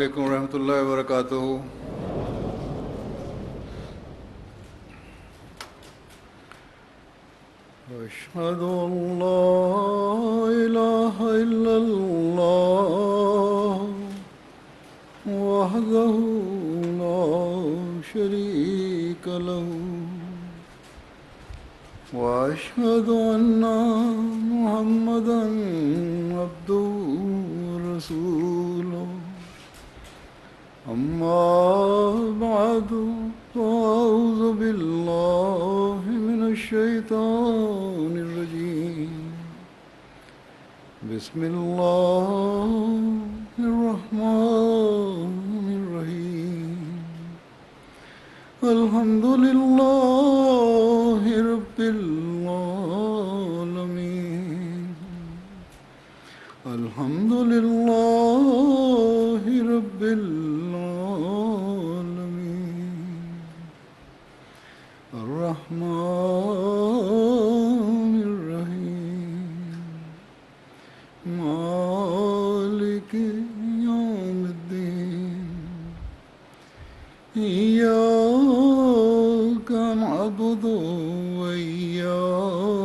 علیکم ورحمۃ اللہ وبرکاتہ۔ أشهد أن لا إله إلا الله وحده لا شريك له وأشهد أن محمدا عبده ورسوله أما بعد فأعوذ بالله من الشيطان الرجيم بسم الله الرحمن الرحيم الحمد لله رب العالمين الحمد لله رب العالمين الرحمن الرحيم مالك يوم الدين إياك نعبد وإياك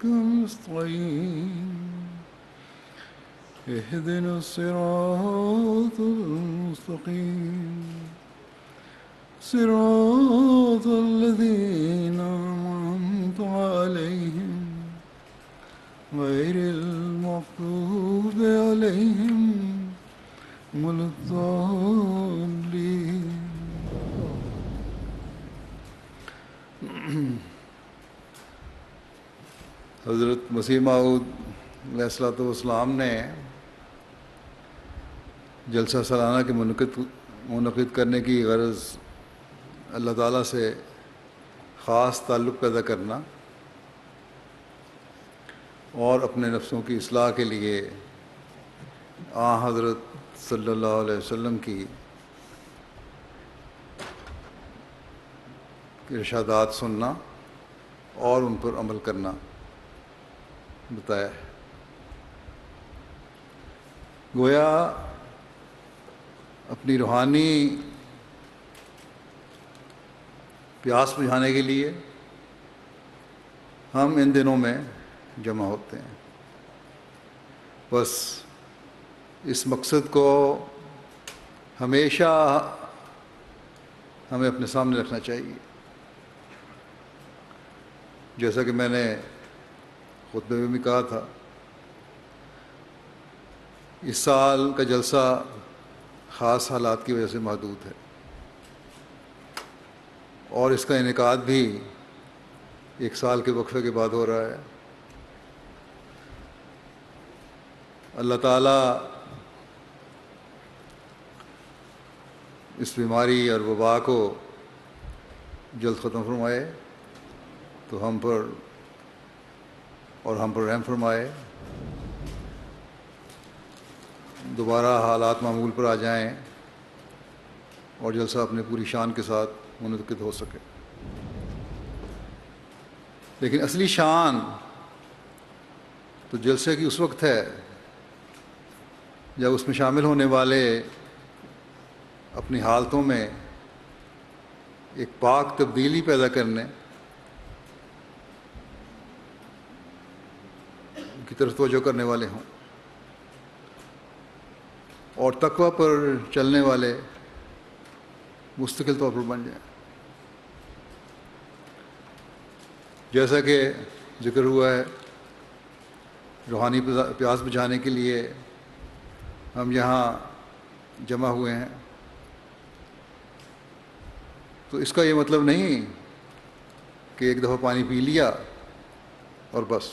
نستعين اهدنا الصراط المستقيم صراط الذين أنعمت عليهم غير المغضوب عليهم ولا الضالين۔ حضرت مسیح موعود علیہ الصلوۃ والسلام نے جلسہ سالانہ کے منعقد کرنے کی غرض اللہ تعالیٰ سے خاص تعلق پیدا کرنا اور اپنے نفسوں کی اصلاح کے لیے حضرت صلی اللہ علیہ وسلم کی ارشادات سننا اور ان پر عمل کرنا بتایا ہے۔ گویا اپنی روحانی پیاس بجھانے کے لیے ہم ان دنوں میں جمع ہوتے ہیں۔ بس اس مقصد کو ہمیشہ ہمیں اپنے سامنے رکھنا چاہیے۔ جیسا کہ میں نے خطبے میں بھی کہا تھا، اس سال کا جلسہ خاص حالات کی وجہ سے محدود ہے اور اس کا انعقاد بھی ایک سال کے وقفے کے بعد ہو رہا ہے۔ اللہ تعالیٰ اس بیماری اور وبا کو جلد ختم فرمائے تو ہم پر رحم فرمائے، دوبارہ حالات معمول پر آ جائیں اور جلسہ اپنے پوری شان کے ساتھ منعقد ہو سکے۔ لیکن اصلی شان تو جلسے کی اس وقت ہے جب اس میں شامل ہونے والے اپنی حالتوں میں ایک پاک تبدیلی پیدا کرنے کی طرف توجہ کرنے والے ہوں اور تقویٰ پر چلنے والے مستقل طور پر بن جائیں۔ جیسا کہ ذکر ہوا ہے، روحانی پیاس بجھانے کے لیے ہم یہاں جمع ہوئے ہیں، تو اس کا یہ مطلب نہیں کہ ایک دفعہ پانی پی لیا اور بس۔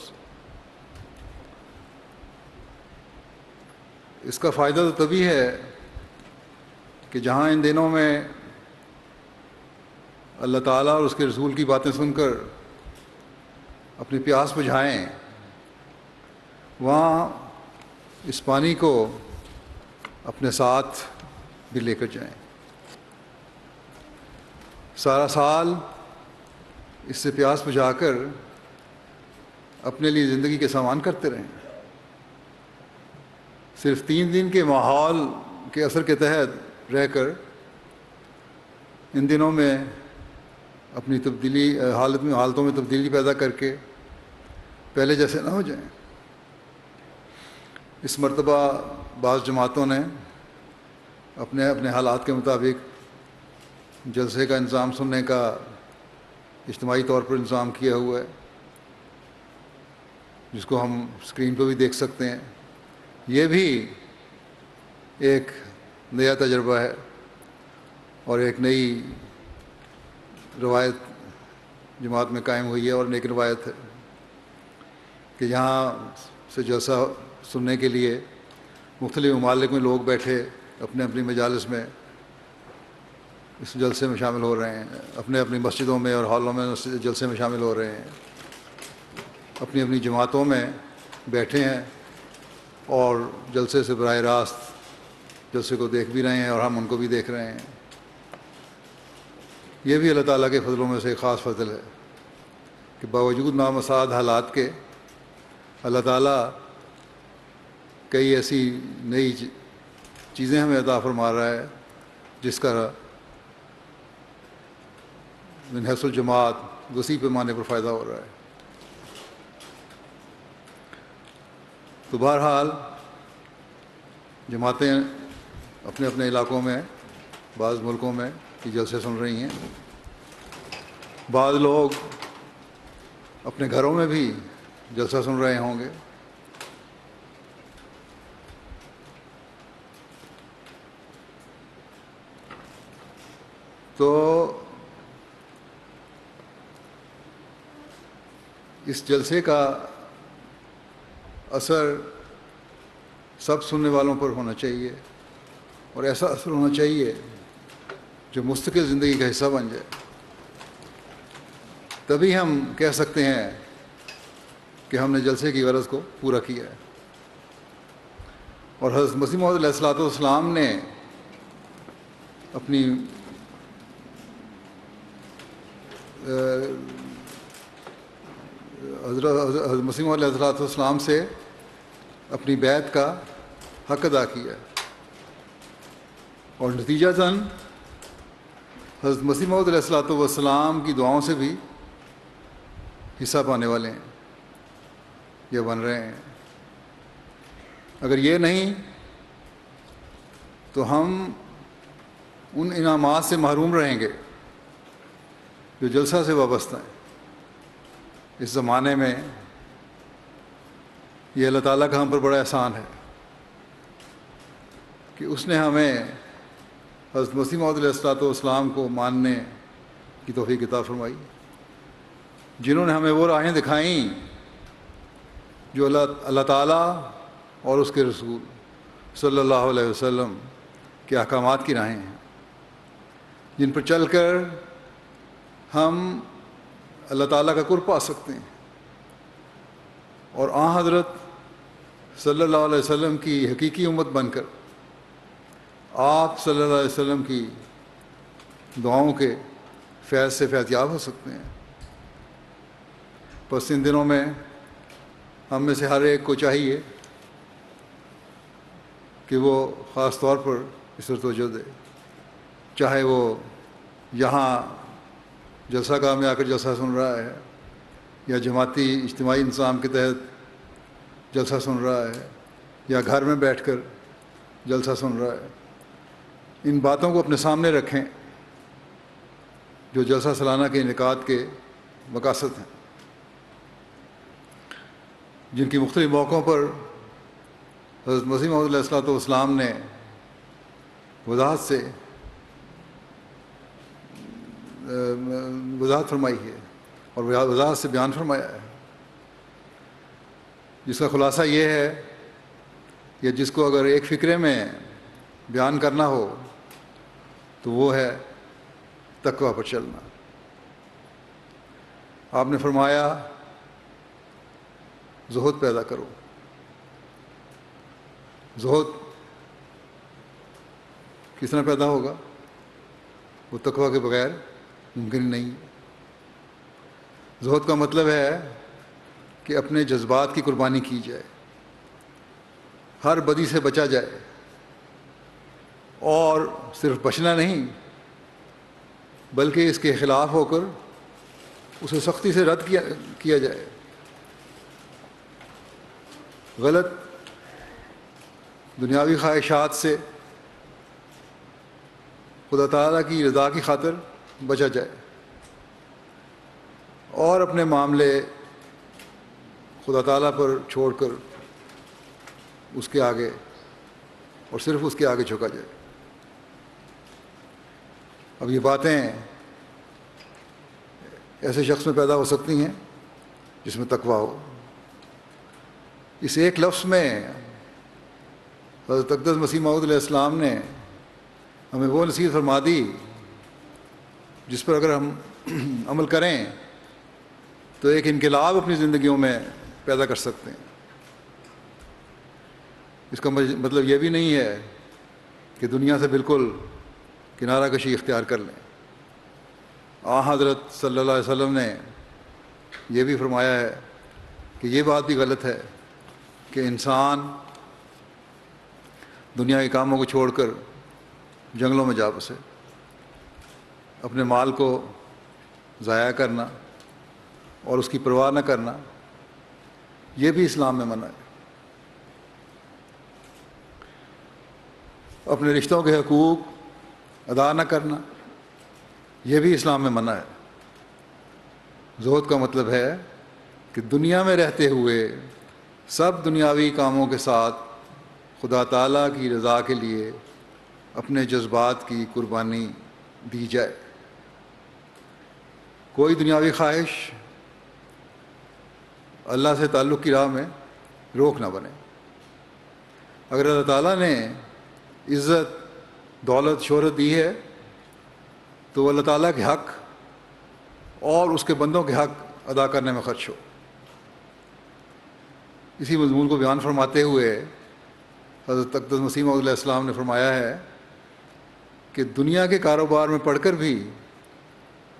اس کا فائدہ تو تبھی ہے کہ جہاں ان دنوں میں اللہ تعالیٰ اور اس کے رسول کی باتیں سن کر اپنی پیاس بجھائیں، وہاں اس پانی کو اپنے ساتھ بھی لے کر جائیں، سارا سال اس سے پیاس بجھا کر اپنے لیے زندگی کے سامان کرتے رہیں۔ صرف 3 دن کے ماحول کے اثر کے تحت رہ کر ان دنوں میں اپنی حالتوں میں تبدیلی پیدا کر کے پہلے جیسے نہ ہو جائیں۔ اس مرتبہ بعض جماعتوں نے اپنے اپنے حالات کے مطابق جلسے کا انتظام سننے کا اجتماعی طور پر انتظام کیا ہوا ہے، جس کو ہم اسکرین پہ بھی دیکھ سکتے ہیں۔ یہ بھی ایک نیا تجربہ ہے اور ایک نئی روایت جماعت میں قائم ہوئی ہے، اور ایک روایت ہے کہ یہاں سے جلسہ سننے کے لیے مختلف ممالک میں لوگ بیٹھے اپنے اپنی مجالس میں اس جلسے میں شامل ہو رہے ہیں، اپنے اپنی مسجدوں میں اور ہالوں میں جلسے میں شامل ہو رہے ہیں، اپنی اپنی جماعتوں میں بیٹھے ہیں اور جلسے سے براہ راست جلسے کو دیکھ بھی رہے ہیں اور ہم ان کو بھی دیکھ رہے ہیں۔ یہ بھی اللہ تعالیٰ کے فضلوں میں سے ایک خاص فضل ہے کہ باوجود نامساعد حالات کے اللہ تعالیٰ کئی ایسی نئی چیزیں ہمیں عطا فرما رہا ہے جس کا من حیث الجماعت وسیع پیمانے پر فائدہ ہو رہا ہے۔ تو بہرحال جماعتیں اپنے اپنے علاقوں میں بعض ملکوں میں یہ جلسے سن رہی ہیں، بعض لوگ اپنے گھروں میں بھی جلسہ سن رہے ہوں گے۔ تو اس جلسے کا اثر سب سننے والوں پر ہونا چاہیے، اور ایسا اثر ہونا چاہیے جو مستقل زندگی کا حصہ بن جائے۔ تبھی ہم کہہ سکتے ہیں کہ ہم نے جلسے کی غرض کو پورا کیا ہے۔ اور حضرت مسیح موعود علیہ الصلوۃ والسلام نے اپنی حضرت مسیح موعود علیہ الصلوۃ والسلام سے اپنی بیعت کا حق ادا کیا، اور نتیجتاً حضرت مسیح موعود علیہ الصلوۃ والسلام کی دعاؤں سے بھی حصہ پانے والے ہیں یا بن رہے ہیں۔ اگر یہ نہیں تو ہم ان انعامات سے محروم رہیں گے جو جلسہ سے وابستہ ہیں۔ اس زمانے میں یہ اللہ تعالیٰ کا ہم پر بڑا احسان ہے کہ اس نے ہمیں حضرت مسیح موعود علیہ الصلوۃ والسلام کو ماننے کی توفیق عطا فرمائی، جنہوں نے ہمیں وہ راہیں دکھائیں جو اللہ تعالیٰ اور اس کے رسول صلی اللہ علیہ وسلم کے احکامات کی راہیں ہیں، جن پر چل کر ہم اللہ تعالیٰ کا قرب پا سکتے ہیں اور آن حضرت صلی اللہ علیہ وسلم کی حقیقی امت بن کر آپ صلی اللہ علیہ وسلم کی دعاؤں کے فیض سے فیض یاب ہو سکتے ہیں۔ بس ان دنوں میں ہم میں سے ہر ایک کو چاہیے کہ وہ خاص طور پر اس پر توجہ دے، چاہے وہ یہاں جلسہ گاہ میں آ کر جلسہ سن رہا ہے یا جماعتی اجتماعی انتظام کے تحت جلسہ سن رہا ہے یا گھر میں بیٹھ کر جلسہ سن رہا ہے۔ ان باتوں کو اپنے سامنے رکھیں جو جلسہ سالانہ کے انعقاد کے مقاصد ہیں، جن کی مختلف موقعوں پر حضرت مسیح موعود علیہ الصلوۃ والسلام نے وضاحت فرمائی ہے اور وضاحت سے بیان فرمایا ہے، جس کا خلاصہ یہ ہے کہ جس کو اگر ایک فقرے میں بیان کرنا ہو تو وہ ہے تقویٰ پر چلنا۔ آپ نے فرمایا زہد پیدا کرو۔ زہد کس طرح پیدا ہوگا؟ وہ تقویٰ کے بغیر ممکن ہی نہیں۔ زہد کا مطلب ہے کہ اپنے جذبات کی قربانی کی جائے، ہر بدی سے بچا جائے، اور صرف بچنا نہیں بلکہ اس کے خلاف ہو کر اسے سختی سے رد کیا جائے. غلط دنیاوی خواہشات سے خدا تعالیٰ کی رضا کی خاطر بچا جائے اور اپنے معاملے خدا تعالیٰ پر چھوڑ کر اس کے آگے اور صرف اس کے آگے جھکا جائے. اب یہ باتیں ایسے شخص میں پیدا ہو سکتی ہیں جس میں تقویٰ ہو. اس ایک لفظ میں حضرت اقدس مسیح موعود علیہ السلام نے ہمیں وہ نصیحت فرما دی جس پر اگر ہم عمل کریں تو ایک انقلاب اپنی زندگیوں میں پیدا کر سکتے ہیں. اس کا مطلب یہ بھی نہیں ہے کہ دنیا سے بالکل کنارہ کشی اختیار کر لیں. حضرت صلی اللہ علیہ وسلم نے یہ بھی فرمایا ہے کہ یہ بات بھی غلط ہے کہ انسان دنیا کے کاموں کو چھوڑ کر جنگلوں میں جا بسے. اپنے مال کو ضائع کرنا اور اس کی پرواہ نہ کرنا یہ بھی اسلام میں منع ہے. اپنے رشتوں کے حقوق ادا نہ کرنا یہ بھی اسلام میں منع ہے. زہد کا مطلب ہے کہ دنیا میں رہتے ہوئے سب دنیاوی کاموں کے ساتھ خدا تعالیٰ کی رضا کے لیے اپنے جذبات کی قربانی دی جائے. کوئی دنیاوی خواہش اللہ سے تعلق کی راہ میں روک نہ بنے. اگر اللہ تعالیٰ نے عزت دولت شہرت دی ہے تو وہ اللہ تعالیٰ کے حق اور اس کے بندوں کے حق ادا کرنے میں خرچ ہو. اسی مضمون کو بیان فرماتے ہوئے حضرت اقدس مسیح موعود علیہ السلام نے فرمایا ہے کہ دنیا کے کاروبار میں پڑھ کر بھی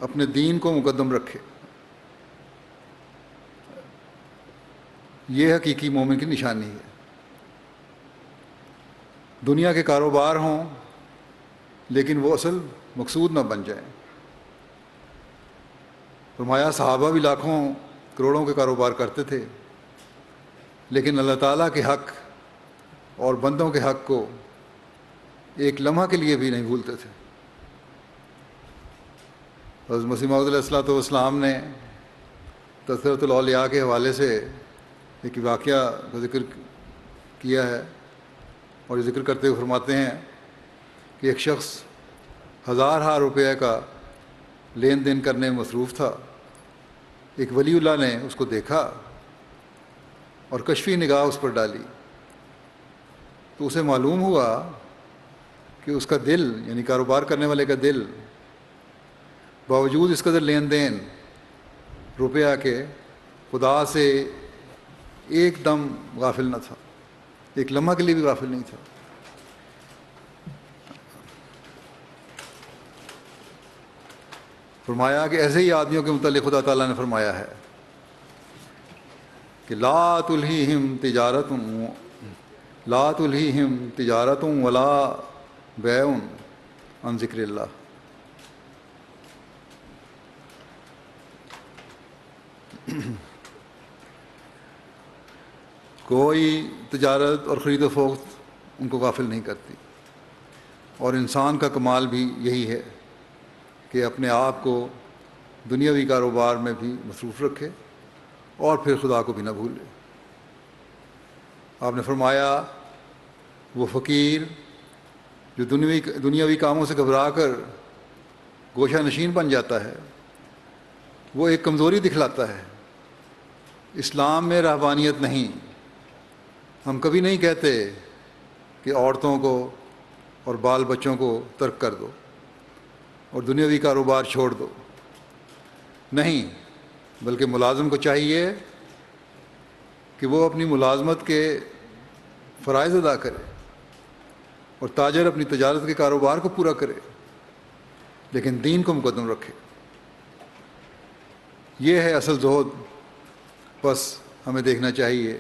اپنے دین کو مقدم رکھے. یہ حقیقی مومن کی نشانی ہے. دنیا کے کاروبار ہوں لیکن وہ اصل مقصود نہ بن جائیں. فرمایا صحابہ بھی لاکھوں کروڑوں کے کاروبار کرتے تھے لیکن اللہ تعالیٰ کے حق اور بندوں کے حق کو ایک لمحہ کے لیے بھی نہیں بھولتے تھے. حضرت مسیح موعود علیہ السلام نے تذکرۃ الاولیاء کے حوالے سے ایک واقعہ کا ذکر کیا ہے اور یہ ذکر کرتے ہوئے فرماتے ہیں کہ ایک شخص ہزار روپے کا لین دین کرنے میں مصروف تھا. ایک ولی اللہ نے اس کو دیکھا اور کشفی نگاہ اس پر ڈالی تو اسے معلوم ہوا کہ اس کا دل یعنی کاروبار کرنے والے کا دل باوجود اس قدر لین دین روپیہ کے خدا سے ایک دم غافل نہ تھا, ایک لمحہ کے لیے بھی غافل نہیں تھا. فرمایا کہ ایسے ہی آدمیوں کے متعلق خدا تعالیٰ نے فرمایا ہے کہ لا تلہیہم تجارت ولا بیع عن ذکر اللہ. کوئی تجارت اور خرید و فروخت ان کو غافل نہیں کرتی. اور انسان کا کمال بھی یہی ہے کہ اپنے آپ کو دنیاوی کاروبار میں بھی مصروف رکھے اور پھر خدا کو بھی نہ بھولے. آپ نے فرمایا وہ فقیر جو دنیاوی کاموں سے گھبرا کر گوشہ نشین بن جاتا ہے وہ ایک کمزوری دکھلاتا ہے. اسلام میں رہبانیت نہیں. ہم کبھی نہیں کہتے کہ عورتوں کو اور بال بچوں کو ترک کر دو اور دنیاوی کاروبار چھوڑ دو. نہیں, بلکہ ملازم کو چاہیے کہ وہ اپنی ملازمت کے فرائض ادا کرے اور تاجر اپنی تجارت کے کاروبار کو پورا کرے لیکن دین کو مقدم رکھے. یہ ہے اصل زہد. بس ہمیں دیکھنا چاہیے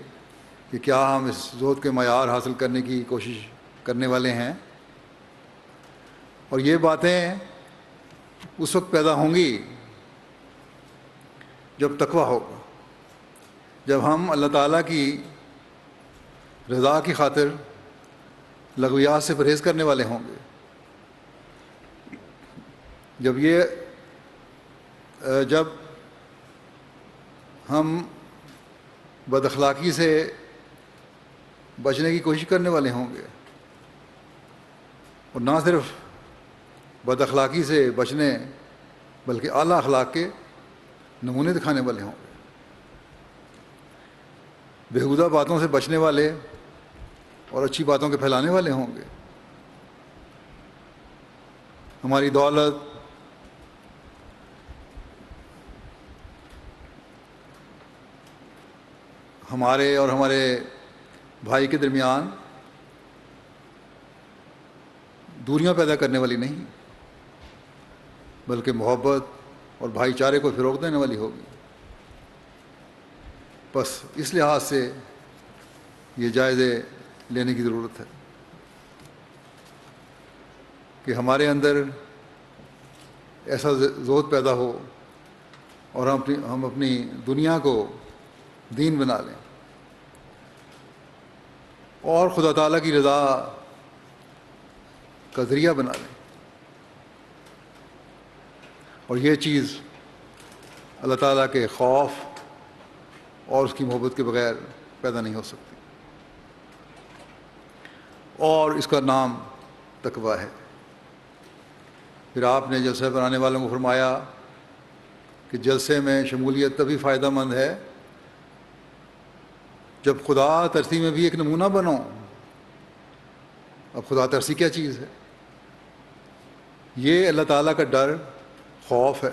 کہ کیا ہم اس زہد کے معیار حاصل کرنے کی کوشش کرنے والے ہیں اور یہ باتیں اس وقت پیدا ہوں گی جب تقویٰ ہوگا، جب ہم اللہ تعالیٰ کی رضا کی خاطر لغویات سے پرہیز کرنے والے ہوں گے، جب ہم بد اخلاقی سے بچنے کی کوشش کرنے والے ہوں گے، اور نہ صرف بد اخلاقی سے بچنے بلکہ اعلیٰ اخلاق کے نمونے دکھانے والے ہوں گے، بیہودہ باتوں سے بچنے والے اور اچھی باتوں کے پھیلانے والے ہوں گے۔ ہماری دولت، ہمارے اور ہمارے بھائی کے درمیان دوریاں پیدا کرنے والی نہیں، بلکہ محبت اور بھائی چارے کو فروغ دینے والی ہوگی۔ بس اس لحاظ سے یہ جائزے لینے کی ضرورت ہے کہ ہمارے اندر ایسا زہد پیدا ہو اور ہم اپنی دنیا کو دین بنا لیں اور خدا تعالیٰ کی رضا کا ذریعہ بنا لیں، اور یہ چیز اللہ تعالیٰ کے خوف اور اس کی محبت کے بغیر پیدا نہیں ہو سکتی، اور اس کا نام تقویٰ ہے۔ پھر آپ نے جلسہ بنانے والوں کو فرمایا کہ جلسے میں شمولیت تبھی فائدہ مند ہے جب خدا ترسی میں بھی ایک نمونہ بنو۔ اب خدا ترسی کیا چیز ہے؟ یہ اللہ تعالیٰ کا ڈر، خوف ہے۔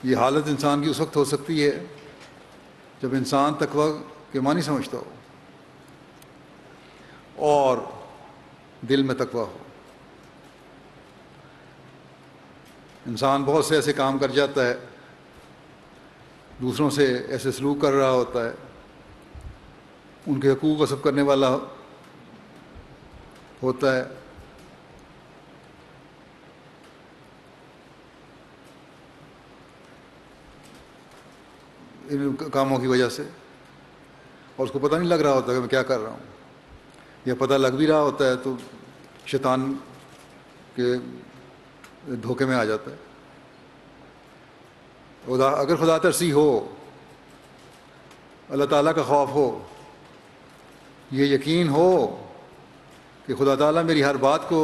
یہ حالت انسان کی اس وقت ہو سکتی ہے جب انسان تقویٰ کے معنی سمجھتا ہو اور دل میں تقویٰ ہو۔ انسان بہت سے ایسے کام کر جاتا ہے، دوسروں سے ایسے سلوک کر رہا ہوتا ہے، ان کے حقوق غصب کرنے والا ہوتا ہے، ان کاموں کی وجہ سے، اور اس کو پتہ نہیں لگ رہا ہوتا کہ میں کیا کر رہا ہوں، یا پتہ لگ بھی رہا ہوتا ہے تو شیطان کے دھوکے میں آ جاتا ہے۔ اگر خدا ترسی ہو، اللہ تعالیٰ کا خوف ہو، یہ یقین ہو کہ خدا تعالیٰ میری ہر بات کو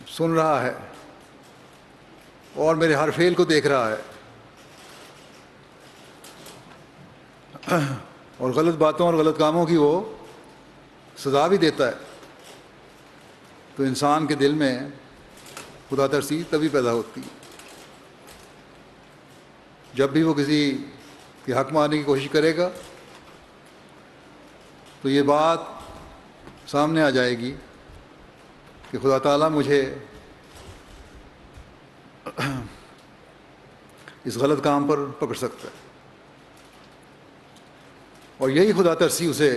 سن رہا ہے اور میرے ہر فعل کو دیکھ رہا ہے، اور غلط باتوں اور غلط کاموں کی وہ سزا بھی دیتا ہے، تو انسان کے دل میں خدا ترسی تبھی پیدا ہوتی ہے جب بھی وہ کسی کے حق مارنے کی کوشش کرے گا تو یہ بات سامنے آ جائے گی کہ خدا تعالیٰ مجھے اس غلط کام پر پکڑ سکتا ہے، اور یہی خدا ترسی اسے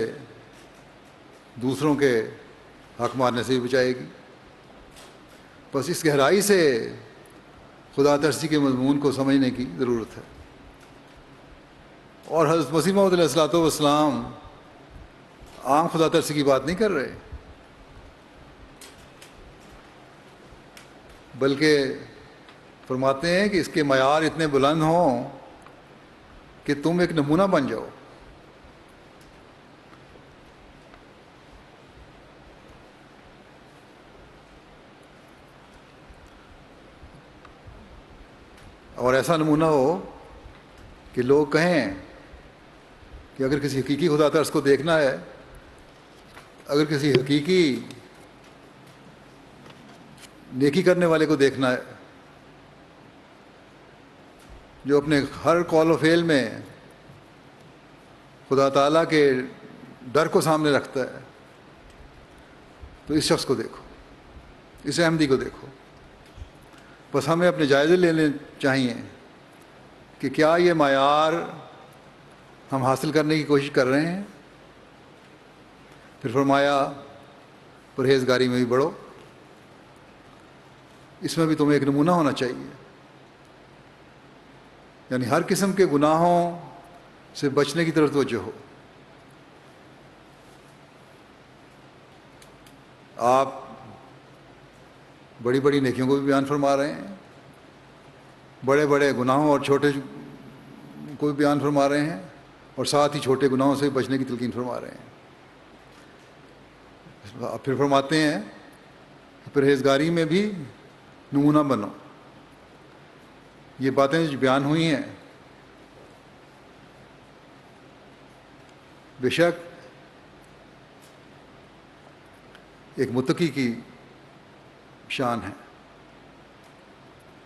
دوسروں کے حق مارنے سے بھی بچائے گی۔ بس اس گہرائی سے خدا ترسی کے مضمون کو سمجھنے کی ضرورت ہے، اور حضرت مسیح موعود علیہ الصلوۃ والسلام عام خدا ترسی کی بات نہیں کر رہے، بلکہ فرماتے ہیں کہ اس کے معیار اتنے بلند ہوں کہ تم ایک نمونہ بن جاؤ۔ اور ایسا نمونہ ہو کہ لوگ کہیں کہ اگر کسی حقیقی خدا ترس کو دیکھنا ہے، اگر کسی حقیقی نیکی کرنے والے کو دیکھنا ہے جو اپنے ہر قول و فعل میں خدا تعالیٰ کے ڈر کو سامنے رکھتا ہے، تو اس شخص کو دیکھو، اس احمدی کو دیکھو۔ بس ہمیں اپنے جائزے لینے چاہیے کہ کیا یہ معیار ہم حاصل کرنے کی کوشش کر رہے ہیں، پھر فرمایا پرہیزگاری میں بھی بڑھو، اس میں بھی تمہیں ایک نمونہ ہونا چاہیے، یعنی ہر قسم کے گناہوں سے بچنے کی طرف توجہ ہو۔ آپ بڑی بڑی نیکیوں کو بھی بیان فرما رہے ہیں، بڑے بڑے گناہوں اور چھوٹے کو بھی بیان فرما رہے ہیں، اور ساتھ ہی چھوٹے گناہوں سے بچنے کی تلقین فرما رہے ہیں۔ پھر فرماتے ہیں کہ پرہیزگاری میں بھی نمونہ بنو۔ یہ باتیں جو بیان ہوئی ہیں، بے شک ایک متقی کی شان ہے،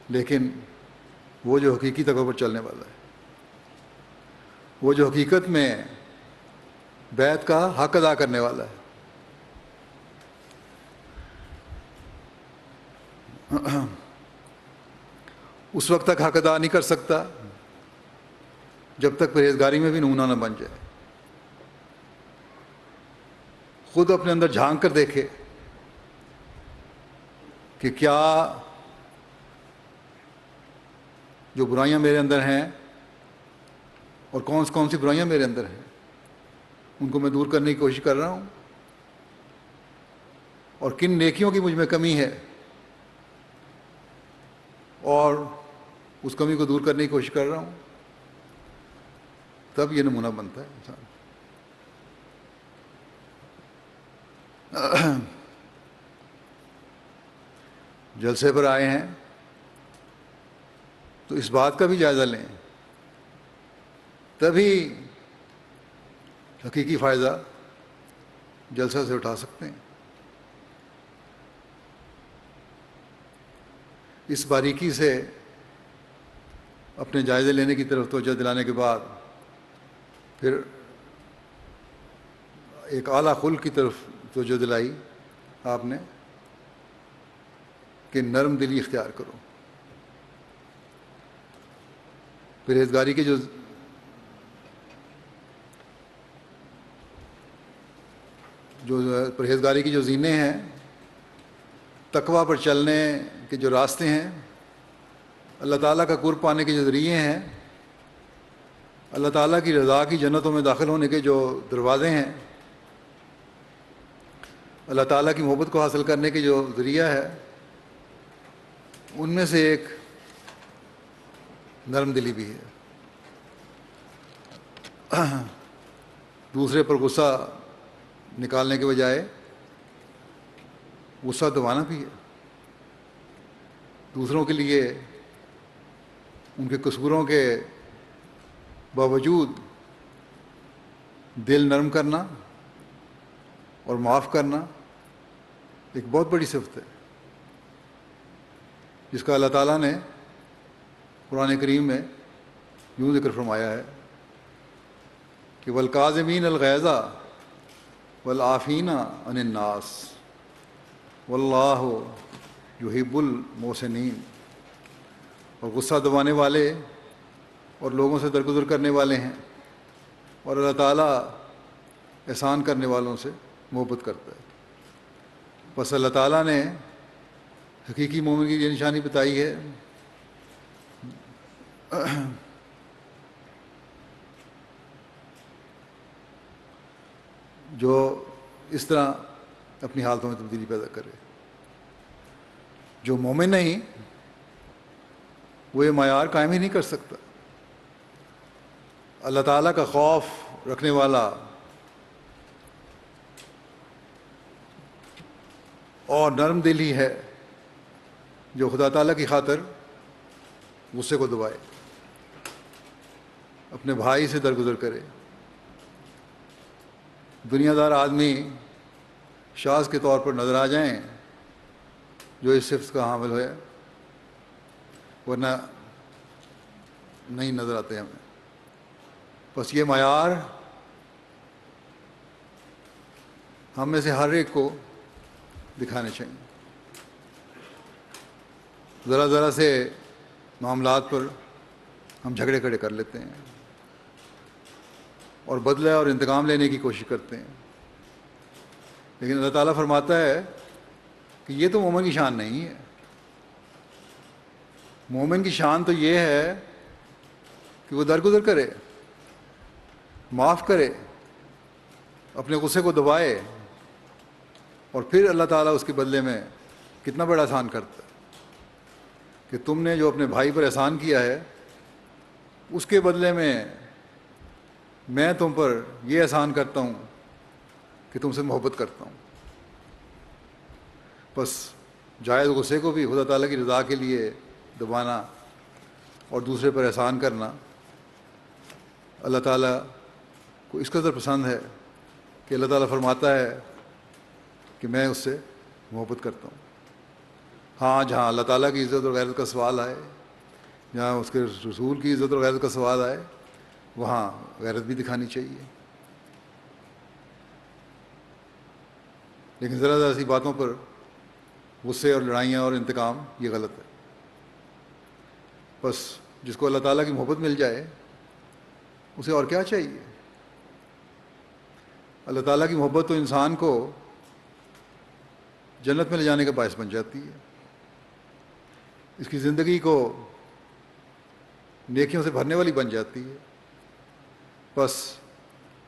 لیکن وہ جو حقیقی تقوی پر چلنے والا ہے، وہ جو حقیقت میں بیعت کا حق ادا کرنے والا ہے، اس وقت تک حق ادا نہیں کر سکتا جب تک پرہیزگاری میں بھی نمونہ نہ بن جائے۔ خود اپنے اندر جھانک کر دیکھے کہ کیا جو برائیاں میرے اندر ہیں اور کون سی برائیاں میرے اندر ہیں، ان کو میں دور کرنے کی کوشش کر رہا ہوں، اور کن نیکیوں کی مجھ میں کمی ہے اور اس کمی کو دور کرنے کی کوشش کر رہا ہوں۔ تب یہ نمونہ بنتا ہے انسان۔ جلسے پر آئے ہیں تو اس بات کا بھی جائزہ لیں، تبھی حقیقی فائدہ جلسہ سے اٹھا سکتے ہیں۔ اس باریکی سے اپنے جائزے لینے کی طرف توجہ دلانے کے بعد پھر ایک اعلیٰ خلق کی طرف توجہ دلائی آپ نے کہ نرم دلی اختیار کرو۔ پرہیزگاری کے پرہیزگاری کی جو زینے ہیں، تقویٰ پر چلنے کے جو راستے ہیں، اللہ تعالیٰ کا قرب پانے کے جو ذریعے ہیں، اللہ تعالیٰ کی رضا کی جنتوں میں داخل ہونے کے جو دروازے ہیں، اللہ تعالیٰ کی محبت کو حاصل کرنے کے جو ذریعہ ہے، ان میں سے ایک نرم دلی بھی ہے۔ دوسرے پر غصہ نکالنے کے بجائے غصہ دبانا بھی ہے، دوسروں کے لیے ان کے قصوروں کے باوجود دل نرم کرنا اور معاف کرنا ایک بہت بڑی صفت ہے، جس کا اللہ تعالیٰ نے قرآن کریم میں یوں ذکر فرمایا ہے کہ والکاظمین الغیظ والعافین عن الناس واللہ یحب المحسنین۔ اور غصہ دبانے والے اور لوگوں سے درگزر کرنے والے ہیں، اور اللہ تعالیٰ احسان کرنے والوں سے محبت کرتا ہے۔ بس اللہ تعالیٰ نے حقیقی مومن کی یہ نشانی بتائی ہے جو اس طرح اپنی حالتوں میں تبدیلی پیدا کرے۔ جو مومن نہیں، وہ یہ معیار قائم ہی نہیں کر سکتا۔ اللہ تعالیٰ کا خوف رکھنے والا اور نرم دل ہی ہے جو خدا تعالیٰ کی خاطر غصے کو دبائے، اپنے بھائی سے درگزر کرے۔ دنیا دار آدمی شاذ کے طور پر نظر آ جائیں جو اس صفت کا حامل ہے، ورنہ نہیں نظر آتے ہمیں۔ بس یہ معیار ہم میں سے ہر ایک کو دکھانے چاہیے۔ ذرا ذرا سے معاملات پر ہم جھگڑے کھڑے کر لیتے ہیں اور بدلہ اور انتقام لینے کی کوشش کرتے ہیں، لیکن اللہ تعالیٰ فرماتا ہے کہ یہ تو مومن کی شان نہیں ہے. مومن کی شان تو یہ ہے کہ وہ درگزر کرے، معاف کرے، اپنے غصے کو دبائے، اور پھر اللہ تعالیٰ اس کے بدلے میں کتنا بڑا احسان کرتا ہے کہ تم نے جو اپنے بھائی پر احسان کیا ہے اس کے بدلے میں تم پر یہ احسان کرتا ہوں کہ تم سے محبت کرتا ہوں. بس جائز غصے کو بھی خدا تعالیٰ کی رضا کے لیے دبانا اور دوسرے پر احسان کرنا اللہ تعالیٰ کو اس قدر پسند ہے کہ اللہ تعالیٰ فرماتا ہے کہ میں اس سے محبت کرتا ہوں. ہاں، جہاں اللہ تعالیٰ کی عزت اور غیرت کا سوال آئے، جہاں اس کے رسول کی عزت اور غیرت کا سوال آئے، وہاں غیرت بھی دکھانی چاہیے. لیکن ذرا ذرا سی باتوں پر غصے اور لڑائیاں اور انتقام، یہ غلط ہے. بس جس کو اللہ تعالیٰ کی محبت مل جائے اسے اور کیا چاہیے. اللہ تعالیٰ کی محبت تو انسان کو جنت میں لے جانے کا باعث بن جاتی ہے، اس کی زندگی کو نیکیوں سے بھرنے والی بن جاتی ہے. بس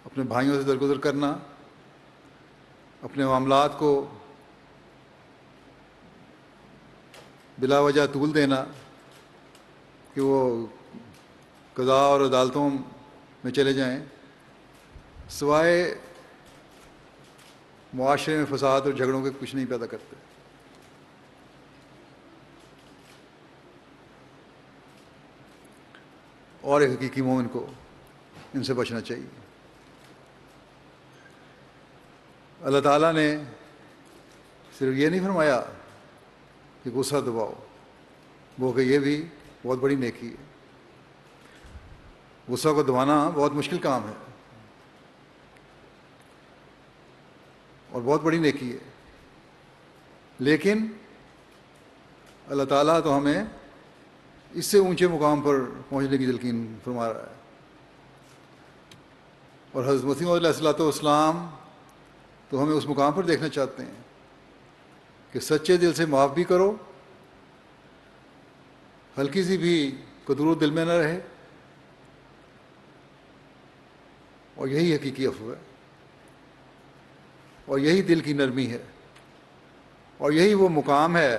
اپنے بھائیوں سے درگزر کرنا، اپنے معاملات کو بلا وجہ طول دینا کہ وہ قضاء اور عدالتوں میں چلے جائیں، سوائے معاشرے میں فساد اور جھگڑوں کے کچھ نہیں پیدا کرتے. اور ایک حقیقی مومن کو ان سے بچنا چاہیے. اللہ تعالیٰ نے صرف یہ نہیں فرمایا کہ غصہ دباؤ، وہ کہ یہ بھی بہت بڑی نیکی ہے. غصہ کو دبانا بہت مشکل کام ہے اور بہت بڑی نیکی ہے، لیکن اللہ تعالیٰ تو ہمیں اس سے اونچے مقام پر پہنچنے کی تلقین فرما رہا ہے. اور حضرت مسیح علیہ الصلوۃ والسلام تو ہمیں اس مقام پر دیکھنا چاہتے ہیں کہ سچے دل سے معاف بھی کرو، ہلکی سی بھی کدورت دل میں نہ رہے، اور یہی حقیقی عفو ہے، اور یہی دل کی نرمی ہے، اور یہی وہ مقام ہے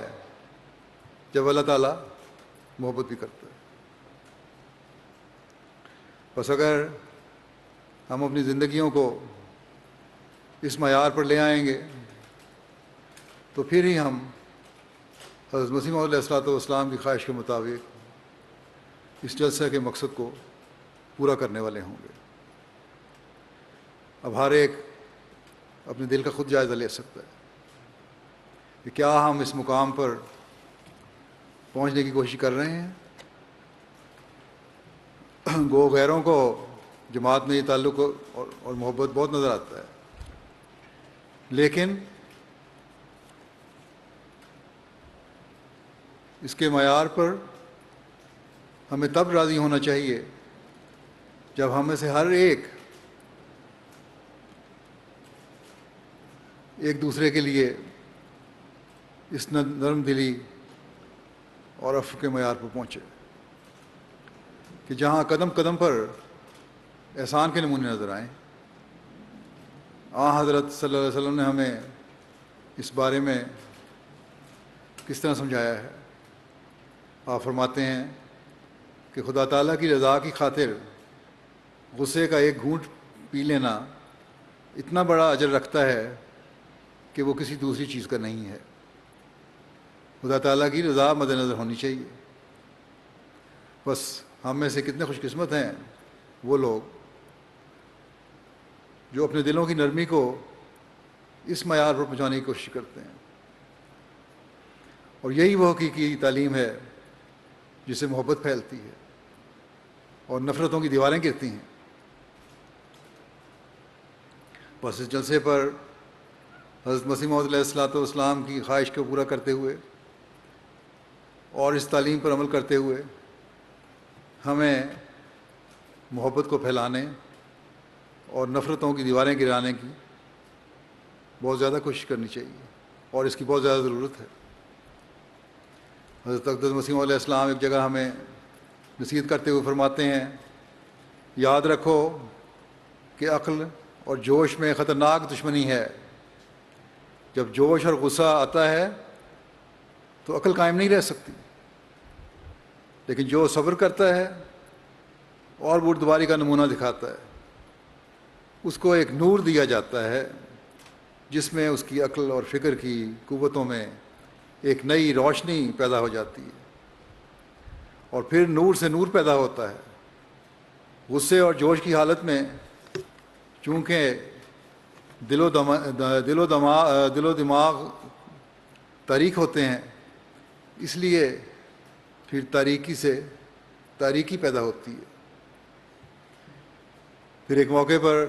جب اللہ تعالیٰ محبت بھی کرتا ہے. بس اگر ہم اپنی زندگیوں کو اس معیار پر لے آئیں گے تو پھر ہی ہم حضرت مسیح علیہ الصلوۃ والسلام کی خواہش کے مطابق اس جلسہ کے مقصد کو پورا کرنے والے ہوں گے. اب ہر ایک اپنے دل کا خود جائزہ لے سکتا ہے کہ کیا ہم اس مقام پر پہنچنے کی کوشش کر رہے ہیں. گو غیروں کو جماعت میں یہ تعلق اور محبت بہت نظر آتا ہے، لیکن اس کے معیار پر ہمیں تب راضی ہونا چاہیے جب ہم میں سے ہر ایک دوسرے کے لیے اس نرم دلی اور عفو کے معیار پر پہنچے کہ جہاں قدم قدم پر احسان کے نمونے نظر آئیں. حضرت صلی اللہ علیہ وسلم نے ہمیں اس بارے میں کس طرح سمجھایا ہے. آپ فرماتے ہیں کہ خدا تعالیٰ کی رضا کی خاطر غصے کا ایک گھونٹ پی لینا اتنا بڑا اجر رکھتا ہے کہ وہ کسی دوسری چیز کا نہیں ہے. خدا تعالیٰ کی رضا مد نظر ہونی چاہیے. بس ہم میں سے کتنے خوش قسمت ہیں وہ لوگ جو اپنے دلوں کی نرمی کو اس معیار پر پہنچانے کی کوشش کرتے ہیں. اور یہی وہ حقیقی تعلیم ہے جس سے محبت پھیلتی ہے اور نفرتوں کی دیواریں گرتی ہیں. بس اس جلسے پر حضرت مسیح موعود علیہ الصلوۃ والسلام کی خواہش کو پورا کرتے ہوئے اور اس تعلیم پر عمل کرتے ہوئے ہمیں محبت کو پھیلانے اور نفرتوں کی دیواریں گرانے کی بہت زیادہ کوشش کرنی چاہیے اور اس کی بہت زیادہ ضرورت ہے۔ حضرت اقدس مسیح علیہ السلام ایک جگہ ہمیں نصیحت کرتے ہوئے فرماتے ہیں، یاد رکھو کہ عقل اور جوش میں خطرناک دشمنی ہے۔ جب جوش اور غصہ آتا ہے تو عقل قائم نہیں رہ سکتی، لیکن جو صبر کرتا ہے اور بردباری کا نمونہ دکھاتا ہے اس کو ایک نور دیا جاتا ہے جس میں اس کی عقل اور فکر کی قوتوں میں ایک نئی روشنی پیدا ہو جاتی ہے، اور پھر نور سے نور پیدا ہوتا ہے۔ غصے اور جوش کی حالت میں چونکہ دل و دماغ تاریک ہوتے ہیں، اس لیے پھر تاریکی سے تاریکی پیدا ہوتی ہے۔ پھر ایک موقع پر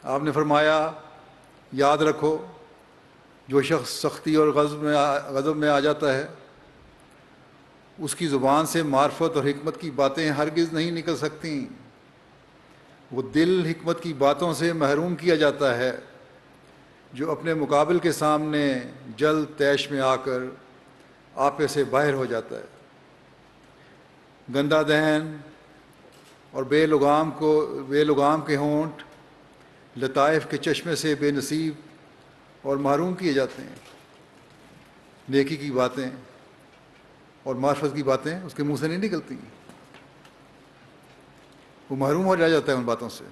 آپ نے فرمایا، یاد رکھو جو شخص سختی اور غضب میں آ جاتا ہے اس کی زبان سے معرفت اور حکمت کی باتیں ہرگز نہیں نکل سکتی۔ وہ دل حکمت کی باتوں سے محروم کیا جاتا ہے جو اپنے مقابل کے سامنے جلد طیش میں آ کر آپے سے باہر ہو جاتا ہے۔ گندا دہن اور بے لگام کے ہونٹ لطائف کے چشمے سے بے نصیب اور محروم کیے جاتے ہیں۔ نیکی کی باتیں اور معرفت کی باتیں اس کے منہ سے نہیں نکلتی، وہ محروم ہو جاتا ہے ان باتوں سے۔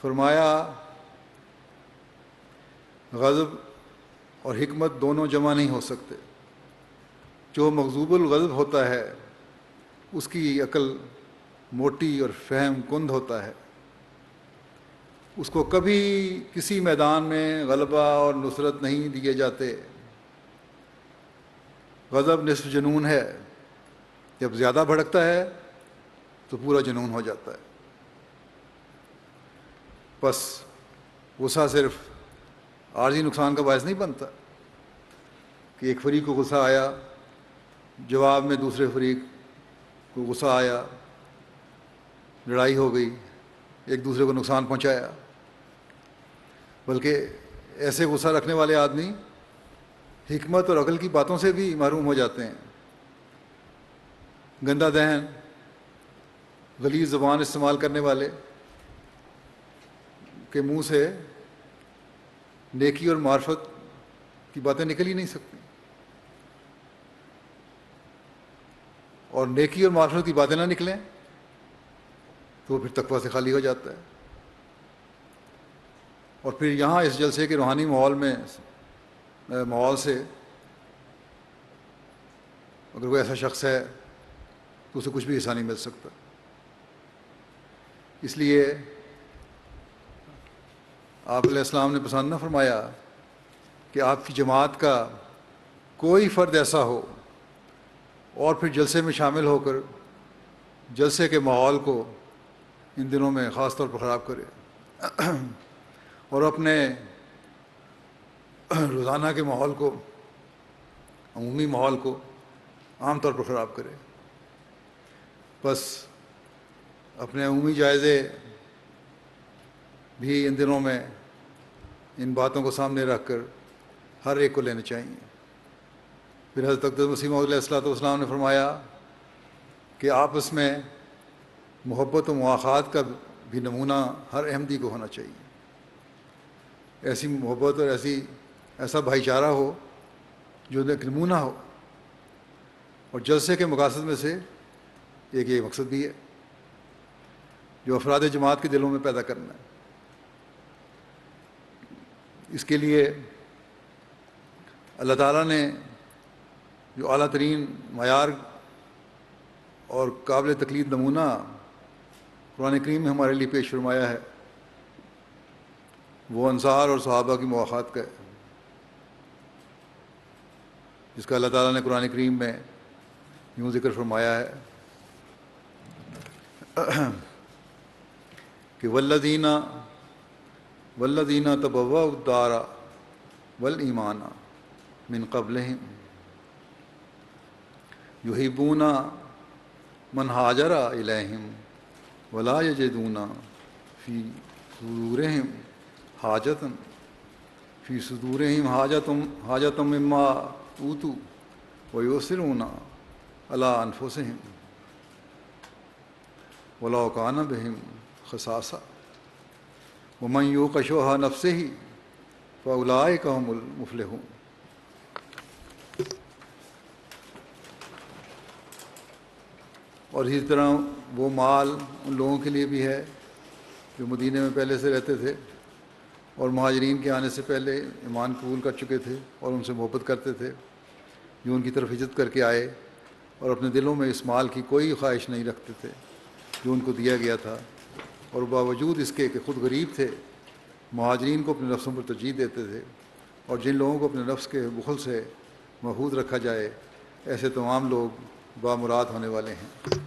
فرمایا غضب اور حکمت دونوں جمع نہیں ہو سکتے۔ جو مغضوب الغضب ہوتا ہے اس کی عقل موٹی اور فہم کند ہوتا ہے، اس کو کبھی کسی میدان میں غلبہ اور نصرت نہیں دیے جاتے۔ غضب نصف جنون ہے، جب زیادہ بھڑکتا ہے تو پورا جنون ہو جاتا ہے۔ بس غصہ صرف عارضی نقصان کا باعث نہیں بنتا کہ ایک فریق کو غصہ آیا، جواب میں دوسرے فریق کو غصہ آیا، لڑائی ہو گئی، ایک دوسرے کو نقصان پہنچایا، بلکہ ایسے غصہ رکھنے والے آدمی حکمت اور عقل کی باتوں سے بھی محروم ہو جاتے ہیں۔ گندا دہن، غلیظ زبان استعمال کرنے والے کے منہ سے نیکی اور معرفت کی باتیں نکل ہی نہیں سکتی، اور نیکی اور معرفت کی باتیں نہ نکلیں تو وہ پھر تقویٰ سے خالی ہو جاتا ہے۔ اور پھر یہاں اس جلسے کے روحانی ماحول سے اگر کوئی ایسا شخص ہے تو اسے کچھ بھی حصہ نہیں مل سکتا۔ اس لیے آپ علیہ السلام نے پسند نہ فرمایا کہ آپ کی جماعت کا کوئی فرد ایسا ہو اور پھر جلسے میں شامل ہو کر جلسے کے ماحول کو ان دنوں میں خاص طور پر خراب کرے اور اپنے روزانہ کے ماحول کو، عمومی ماحول کو عام طور پر خراب کرے۔ بس اپنے عمومی جائزے بھی ان دنوں میں ان باتوں کو سامنے رکھ کر ہر ایک کو لینے چاہیے۔ پھر حضرت اقدس مسیح موعود علیہ السلام نے فرمایا کہ آپس میں محبت و مواخات کا بھی نمونہ ہر احمدی کو ہونا چاہیے۔ ایسی محبت اور ایسا بھائی چارہ ہو جو ایک نمونہ ہو، اور جلسے کے مقاصد میں سے ایک یہ مقصد بھی ہے جو افراد جماعت کے دلوں میں پیدا کرنا ہے۔ اس کے لیے اللہ تعالیٰ نے جو اعلیٰ ترین معیار اور قابل تقلید نمونہ قرآن کریم میں ہمارے لیے پیش فرمایا ہے وہ انصار اور صحابہ کی مواخات کا ہے، جس کا اللہ تعالیٰ نے قرآن کریم میں یوں ذکر فرمایا ہے کہ والذین تبوؤا الدار والایمان من قبلہم یحبون من ہاجر الیہم ولا یجدون فی صدورہم حاجۃ فی صدورہم حاجۃ مما اوتوا ویؤثرون علی انفسہم ولو کان بہم خصاصہ ومن یوق شح نفسہ فاولئک ھم المفلحون۔ اور اسی طرح وہ مال ان لوگوں کے لیے بھی ہے جو مدینہ میں پہلے سے رہتے تھے اور مہاجرین کے آنے سے پہلے ایمان قبول کر چکے تھے اور ان سے محبت کرتے تھے، جو ان کی طرف ہجرت کر کے آئے اور اپنے دلوں میں اس مال کی کوئی خواہش نہیں رکھتے تھے جو ان کو دیا گیا تھا، اور باوجود اس کے کہ خود غریب تھے مہاجرین کو اپنے نفسوں پر ترجیح دیتے تھے، اور جن لوگوں کو اپنے نفس کے بخل سے محفوظ رکھا جائے ایسے تمام لوگ بامراد ہونے والے ہیں۔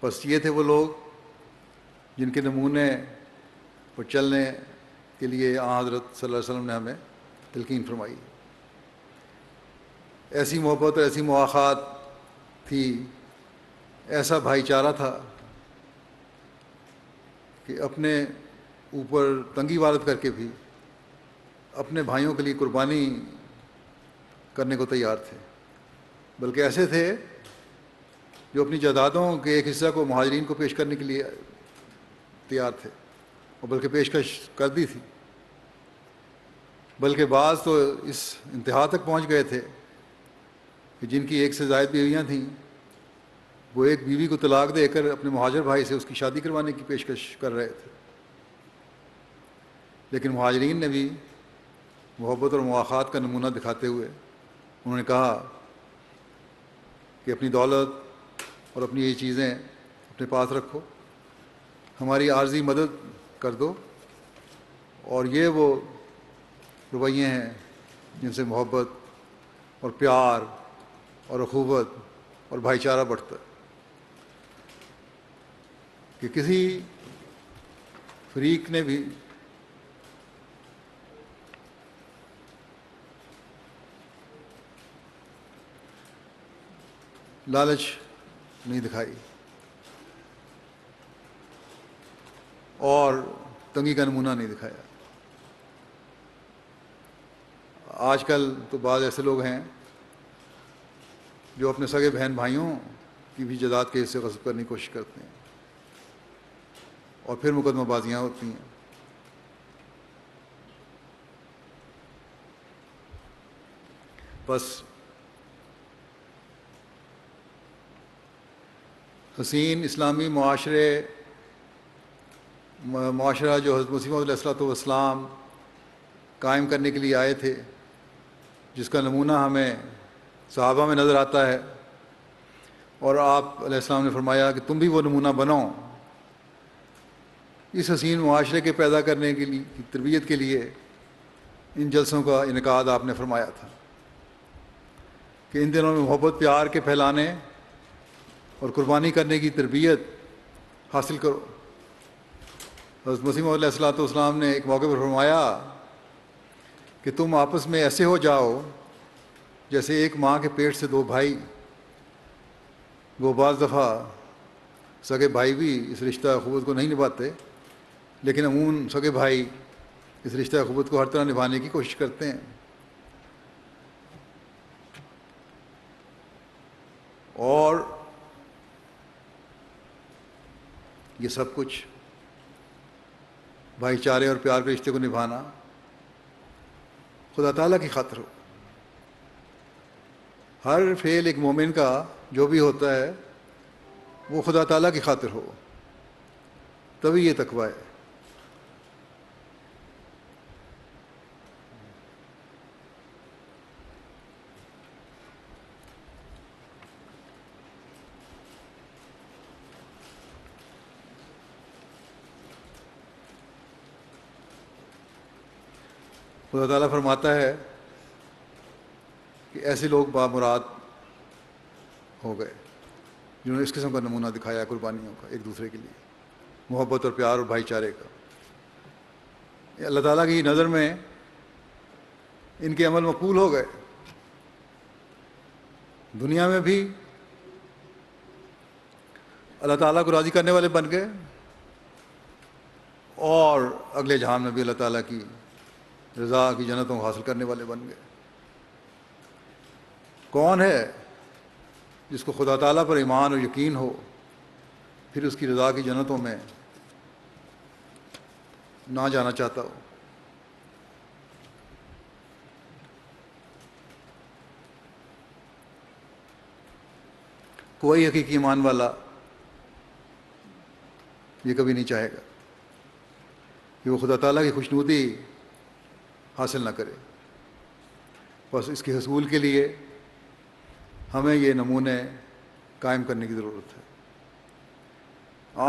بس یہ تھے وہ لوگ جن کے نمونے پر چلنے کے لیے حضرت صلی اللہ علیہ وسلم نے ہمیں تلقین فرمائی۔ ایسی محبت اور ایسی مواخات تھی، ایسا بھائی چارہ تھا کہ اپنے اوپر تنگی وارد کر کے بھی اپنے بھائیوں کے لیے قربانی کرنے کو تیار تھے، بلکہ ایسے تھے جو اپنی جائیدادوں کے ایک حصہ کو مہاجرین کو پیش کرنے کے لیے تیار تھے، اور بلکہ پیشکش کر دی تھی، بلکہ بعض تو اس انتہا تک پہنچ گئے تھے کہ جن کی ایک سے زائد بیویاں تھیں وہ ایک بیوی کو طلاق دے کر اپنے مہاجر بھائی سے اس کی شادی کروانے کی پیشکش کر رہے تھے۔ لیکن مہاجرین نے بھی محبت اور مواخات کا نمونہ دکھاتے ہوئے انہوں نے کہا کہ اپنی دولت اور اپنی یہ چیزیں اپنے پاس رکھو، ہماری عارضی مدد کر دو، اور یہ وہ رویے ہیں جن سے محبت اور پیار اور اخوت اور بھائی چارہ بڑھتا ہے، کہ کسی فریق نے بھی لالچ نہیں دکھائی اور تنگی کا نمونہ نہیں دکھایا۔ آج کل تو بعض ایسے لوگ ہیں جو اپنے سگے بہن بھائیوں کی بھی جائیداد کے حصے غصب کرنے کی کوشش کرتے ہیں، اور پھر مقدمہ بازیاں ہوتی ہیں۔ بس حسین اسلامی معاشرہ جو حضرت مسیح موعود علیہ الصلوۃ والسلام قائم کرنے کے لیے آئے تھے، جس کا نمونہ ہمیں صحابہ میں نظر آتا ہے، اور آپ علیہ السلام نے فرمایا کہ تم بھی وہ نمونہ بنو، اس حسین معاشرے کے پیدا کرنے کے لیے کی تربیت کے لیے ان جلسوں کا انعقاد آپ نے فرمایا تھا کہ ان دنوں میں محبت پیار کے پھیلانے اور قربانی کرنے کی تربیت حاصل کرو۔ حضرت مسیح موعود علیہ الصلوۃ والسلام نے ایک موقع پر فرمایا کہ تم آپس میں ایسے ہو جاؤ جیسے ایک ماں کے پیٹ سے دو بھائی۔ وہ بعض دفعہ سگے بھائی بھی اس رشتہ اخوت کو نہیں نبھاتے، لیکن عموماً سگے بھائی اس رشتہ اخوت کو ہر طرح نبھانے کی کوشش کرتے ہیں، اور یہ سب کچھ بھائی چارے اور پیار کے رشتے کو نبھانا خدا تعالیٰ کی خاطر ہو۔ ہر فعل ایک مومن کا جو بھی ہوتا ہے وہ خدا تعالیٰ کی خاطر ہو، تبھی یہ تقویٰ ہے۔ خدا تعالیٰ فرماتا ہے کہ ایسے لوگ بامراد ہو گئے جنہوں نے اس قسم کا نمونہ دکھایا قربانیوں کا ایک دوسرے کے لیے، محبت اور پیار اور بھائی چارے کا۔ یہ اللہ تعالیٰ کی نظر میں ان کے عمل مقبول ہو گئے، دنیا میں بھی اللہ تعالیٰ کو راضی کرنے والے بن گئے، اور اگلے جہان میں بھی اللہ تعالیٰ کی رضا کی جنتوں کو حاصل کرنے والے بن گئے۔ کون ہے جس کو خدا تعالیٰ پر ایمان اور یقین ہو، پھر اس کی رضا کی جنتوں میں نہ جانا چاہتا ہو؟ کوئی حقیقی ایمان والا یہ کبھی نہیں چاہے گا کہ وہ خدا تعالیٰ کی خوشنودی حاصل نہ کرے۔ بس اس کے حصول کے لیے ہمیں یہ نمونے قائم کرنے کی ضرورت ہے۔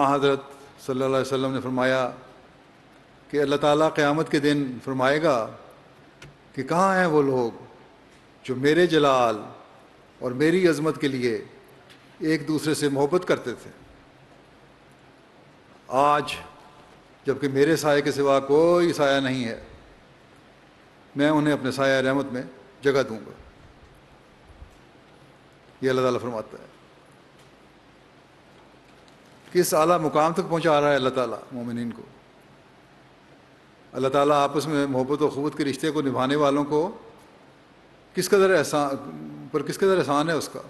حضرت صلی اللہ علیہ وسلم نے فرمایا کہ اللہ تعالیٰ قیامت کے دن فرمائے گا کہ کہاں ہیں وہ لوگ جو میرے جلال اور میری عظمت کے لیے ایک دوسرے سے محبت کرتے تھے، آج جب کہ میرے سائے کے سوا کوئی سایہ نہیں ہے، میں انہیں اپنے سایہ رحمت میں جگہ دوں گا۔ یہ اللہ تعالیٰ فرماتا ہے۔ کس اعلیٰ مقام تک پہنچا رہا ہے اللہ تعالیٰ مومنین کو۔ اللہ تعالیٰ آپس میں محبت و اخوت کے رشتے کو نبھانے والوں کو کس قدر احسان ہے اس کا۔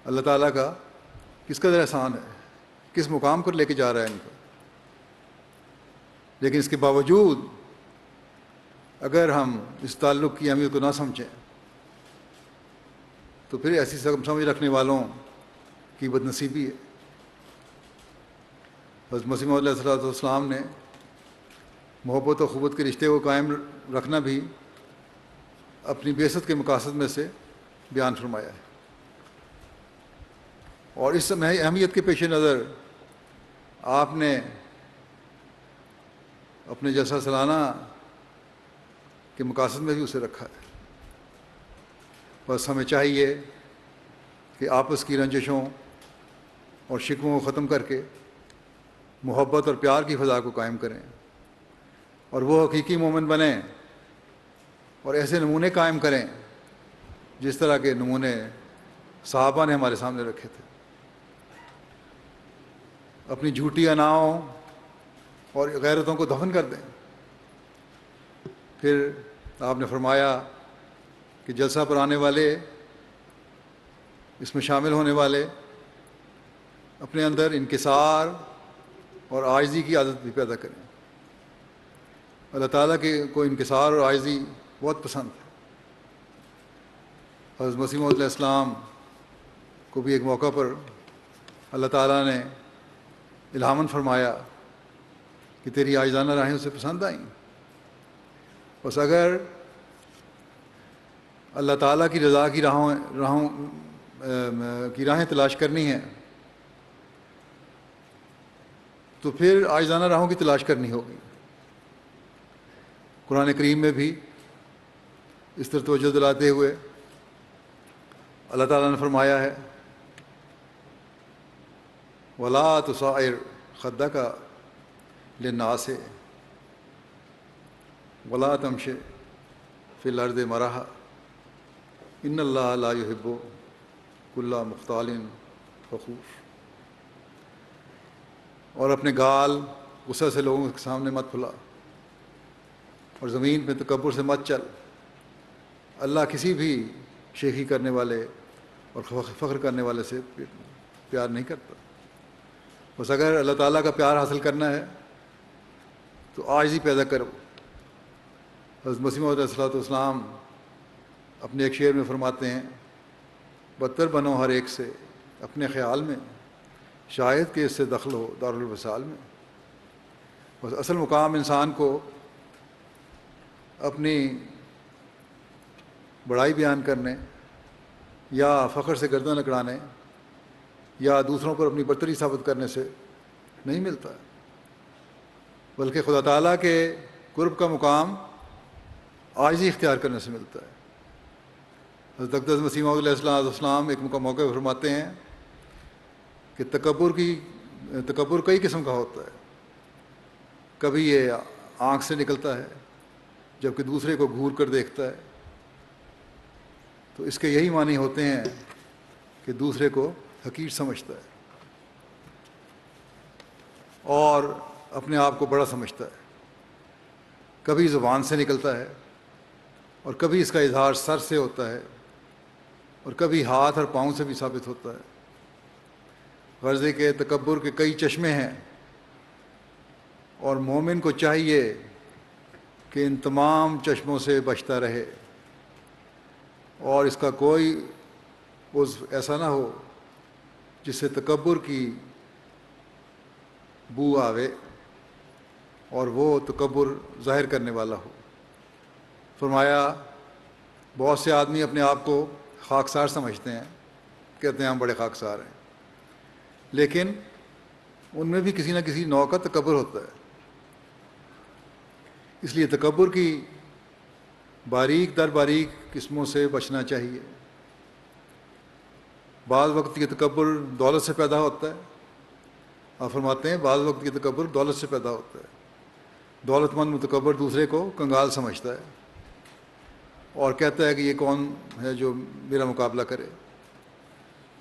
اللہ تعالیٰ کا کس قدر احسان ہے، کس مقام پر لے کے جا رہا ہے ان کو۔ لیکن اس کے باوجود اگر ہم اس تعلق کی اہمیت کو نہ سمجھیں تو پھر ایسی سمجھ رکھنے والوں کی بد نصیبی ہے۔ حضرت مسیح موعود علیہ السلام نے محبت و اخوت کے رشتے کو قائم رکھنا بھی اپنی بعثت کے مقاصد میں سے بیان فرمایا ہے، اور اس اہمیت کے پیش نظر آپ نے اپنے جلسہ سالانہ کے مقاصد میں بھی اسے رکھا ہے۔ بس ہمیں چاہیے کہ آپس کی رنجشوں اور شکووں کو ختم کر کے محبت اور پیار کی فضا کو قائم کریں، اور وہ حقیقی مومن بنیں اور ایسے نمونے قائم کریں جس طرح کے نمونے صحابہ نے ہمارے سامنے رکھے تھے۔ اپنی جھوٹی اناؤں اور غیرتوں کو دفن کر دیں۔ پھر آپ نے فرمایا کہ جلسہ پر آنے والے، اس میں شامل ہونے والے اپنے اندر انکسار اور عاجزی کی عادت بھی پیدا کریں۔ اللہ تعالیٰ کے کو انکسار اور عاجزی بہت پسند ہے۔ حضرت مسیح موعود علیہ السلام کو بھی ایک موقع پر اللہ تعالیٰ نے الہاماً فرمایا کہ تیری عاجزانہ راہیں اسے پسند آئیں۔ بس اگر اللہ تعالیٰ کی رضا کی راہیں تلاش کرنی ہیں تو پھر عاجزانہ راہوں کی تلاش کرنی ہوگی۔ قرآن کریم میں بھی اس طرح توجہ دلاتے ہوئے اللہ تعالیٰ نے فرمایا ہے وَلَا تُصَعِّرْ خَدَّكَ لِلنَّاسِ وَلَا تَمْشِ فِي الْأَرْضِ مَرَحًا إِنَّ اللَّهَ لَا يُحِبُّ كُلَّ مُخْتَالٍ فَخُورٍ۔ اور اپنے گال غصہ سے لوگوں کے سامنے مت پھلا، اور زمین پہ تکبر سے مت چل۔ اللہ کسی بھی شیخی کرنے والے اور فخر کرنے والے سے پیار نہیں کرتا۔ بس اگر اللہ تعالیٰ کا پیار حاصل کرنا ہے تو عاجزی پیدا کرو۔ حضرت مسیح موعود علیہ السلام اپنے ایک شعر میں فرماتے ہیں بدتر بنو ہر ایک سے اپنے خیال میں، شاید کہ اس سے دخل ہو دارالوصال میں۔ بس اصل مقام انسان کو اپنی بڑائی بیان کرنے یا فخر سے گردن اکڑانے یا دوسروں پر اپنی برتری ثابت کرنے سے نہیں ملتا، بلکہ خدا تعالیٰ کے قرب کا مقام عاجزی اختیار کرنے سے ملتا ہے۔ حضرت اقدس مسیح موعود علیہ السلام ایک موقع پر فرماتے ہیں کہ تکبر کئی قسم کا ہوتا ہے۔ کبھی یہ آنکھ سے نکلتا ہے جبکہ دوسرے کو گھور کر دیکھتا ہے، تو اس کے یہی معنی ہوتے ہیں کہ دوسرے کو حقیر سمجھتا ہے۔ اور اپنے آپ کو بڑا سمجھتا ہے. کبھی زبان سے نکلتا ہے اور کبھی اس کا اظہار سر سے ہوتا ہے اور کبھی ہاتھ اور پاؤں سے بھی ثابت ہوتا ہے. غرض ہے کہ تکبر کے کئی چشمے ہیں اور مومن کو چاہیے کہ ان تمام چشموں سے بچتا رہے اور اس کا کوئی عضو ایسا نہ ہو جس سے تکبر کی بو آوے اور وہ تکبر ظاہر کرنے والا ہو. فرمایا بہت سے آدمی اپنے آپ کو خاکسار سمجھتے ہیں، کہتے ہیں ہم بڑے خاکسار ہیں، لیکن ان میں بھی کسی نہ کسی نوع کا تکبر ہوتا ہے. اس لیے تکبر کی باریک در باریک قسموں سے بچنا چاہیے. بعض وقت یہ تکبر دولت سے پیدا ہوتا ہے. آپ فرماتے ہیں بعض وقت یہ تکبر دولت سے پیدا ہوتا ہے. دولت مند متکبر دوسرے کو کنگال سمجھتا ہے اور کہتا ہے کہ یہ کون ہے جو میرا مقابلہ کرے.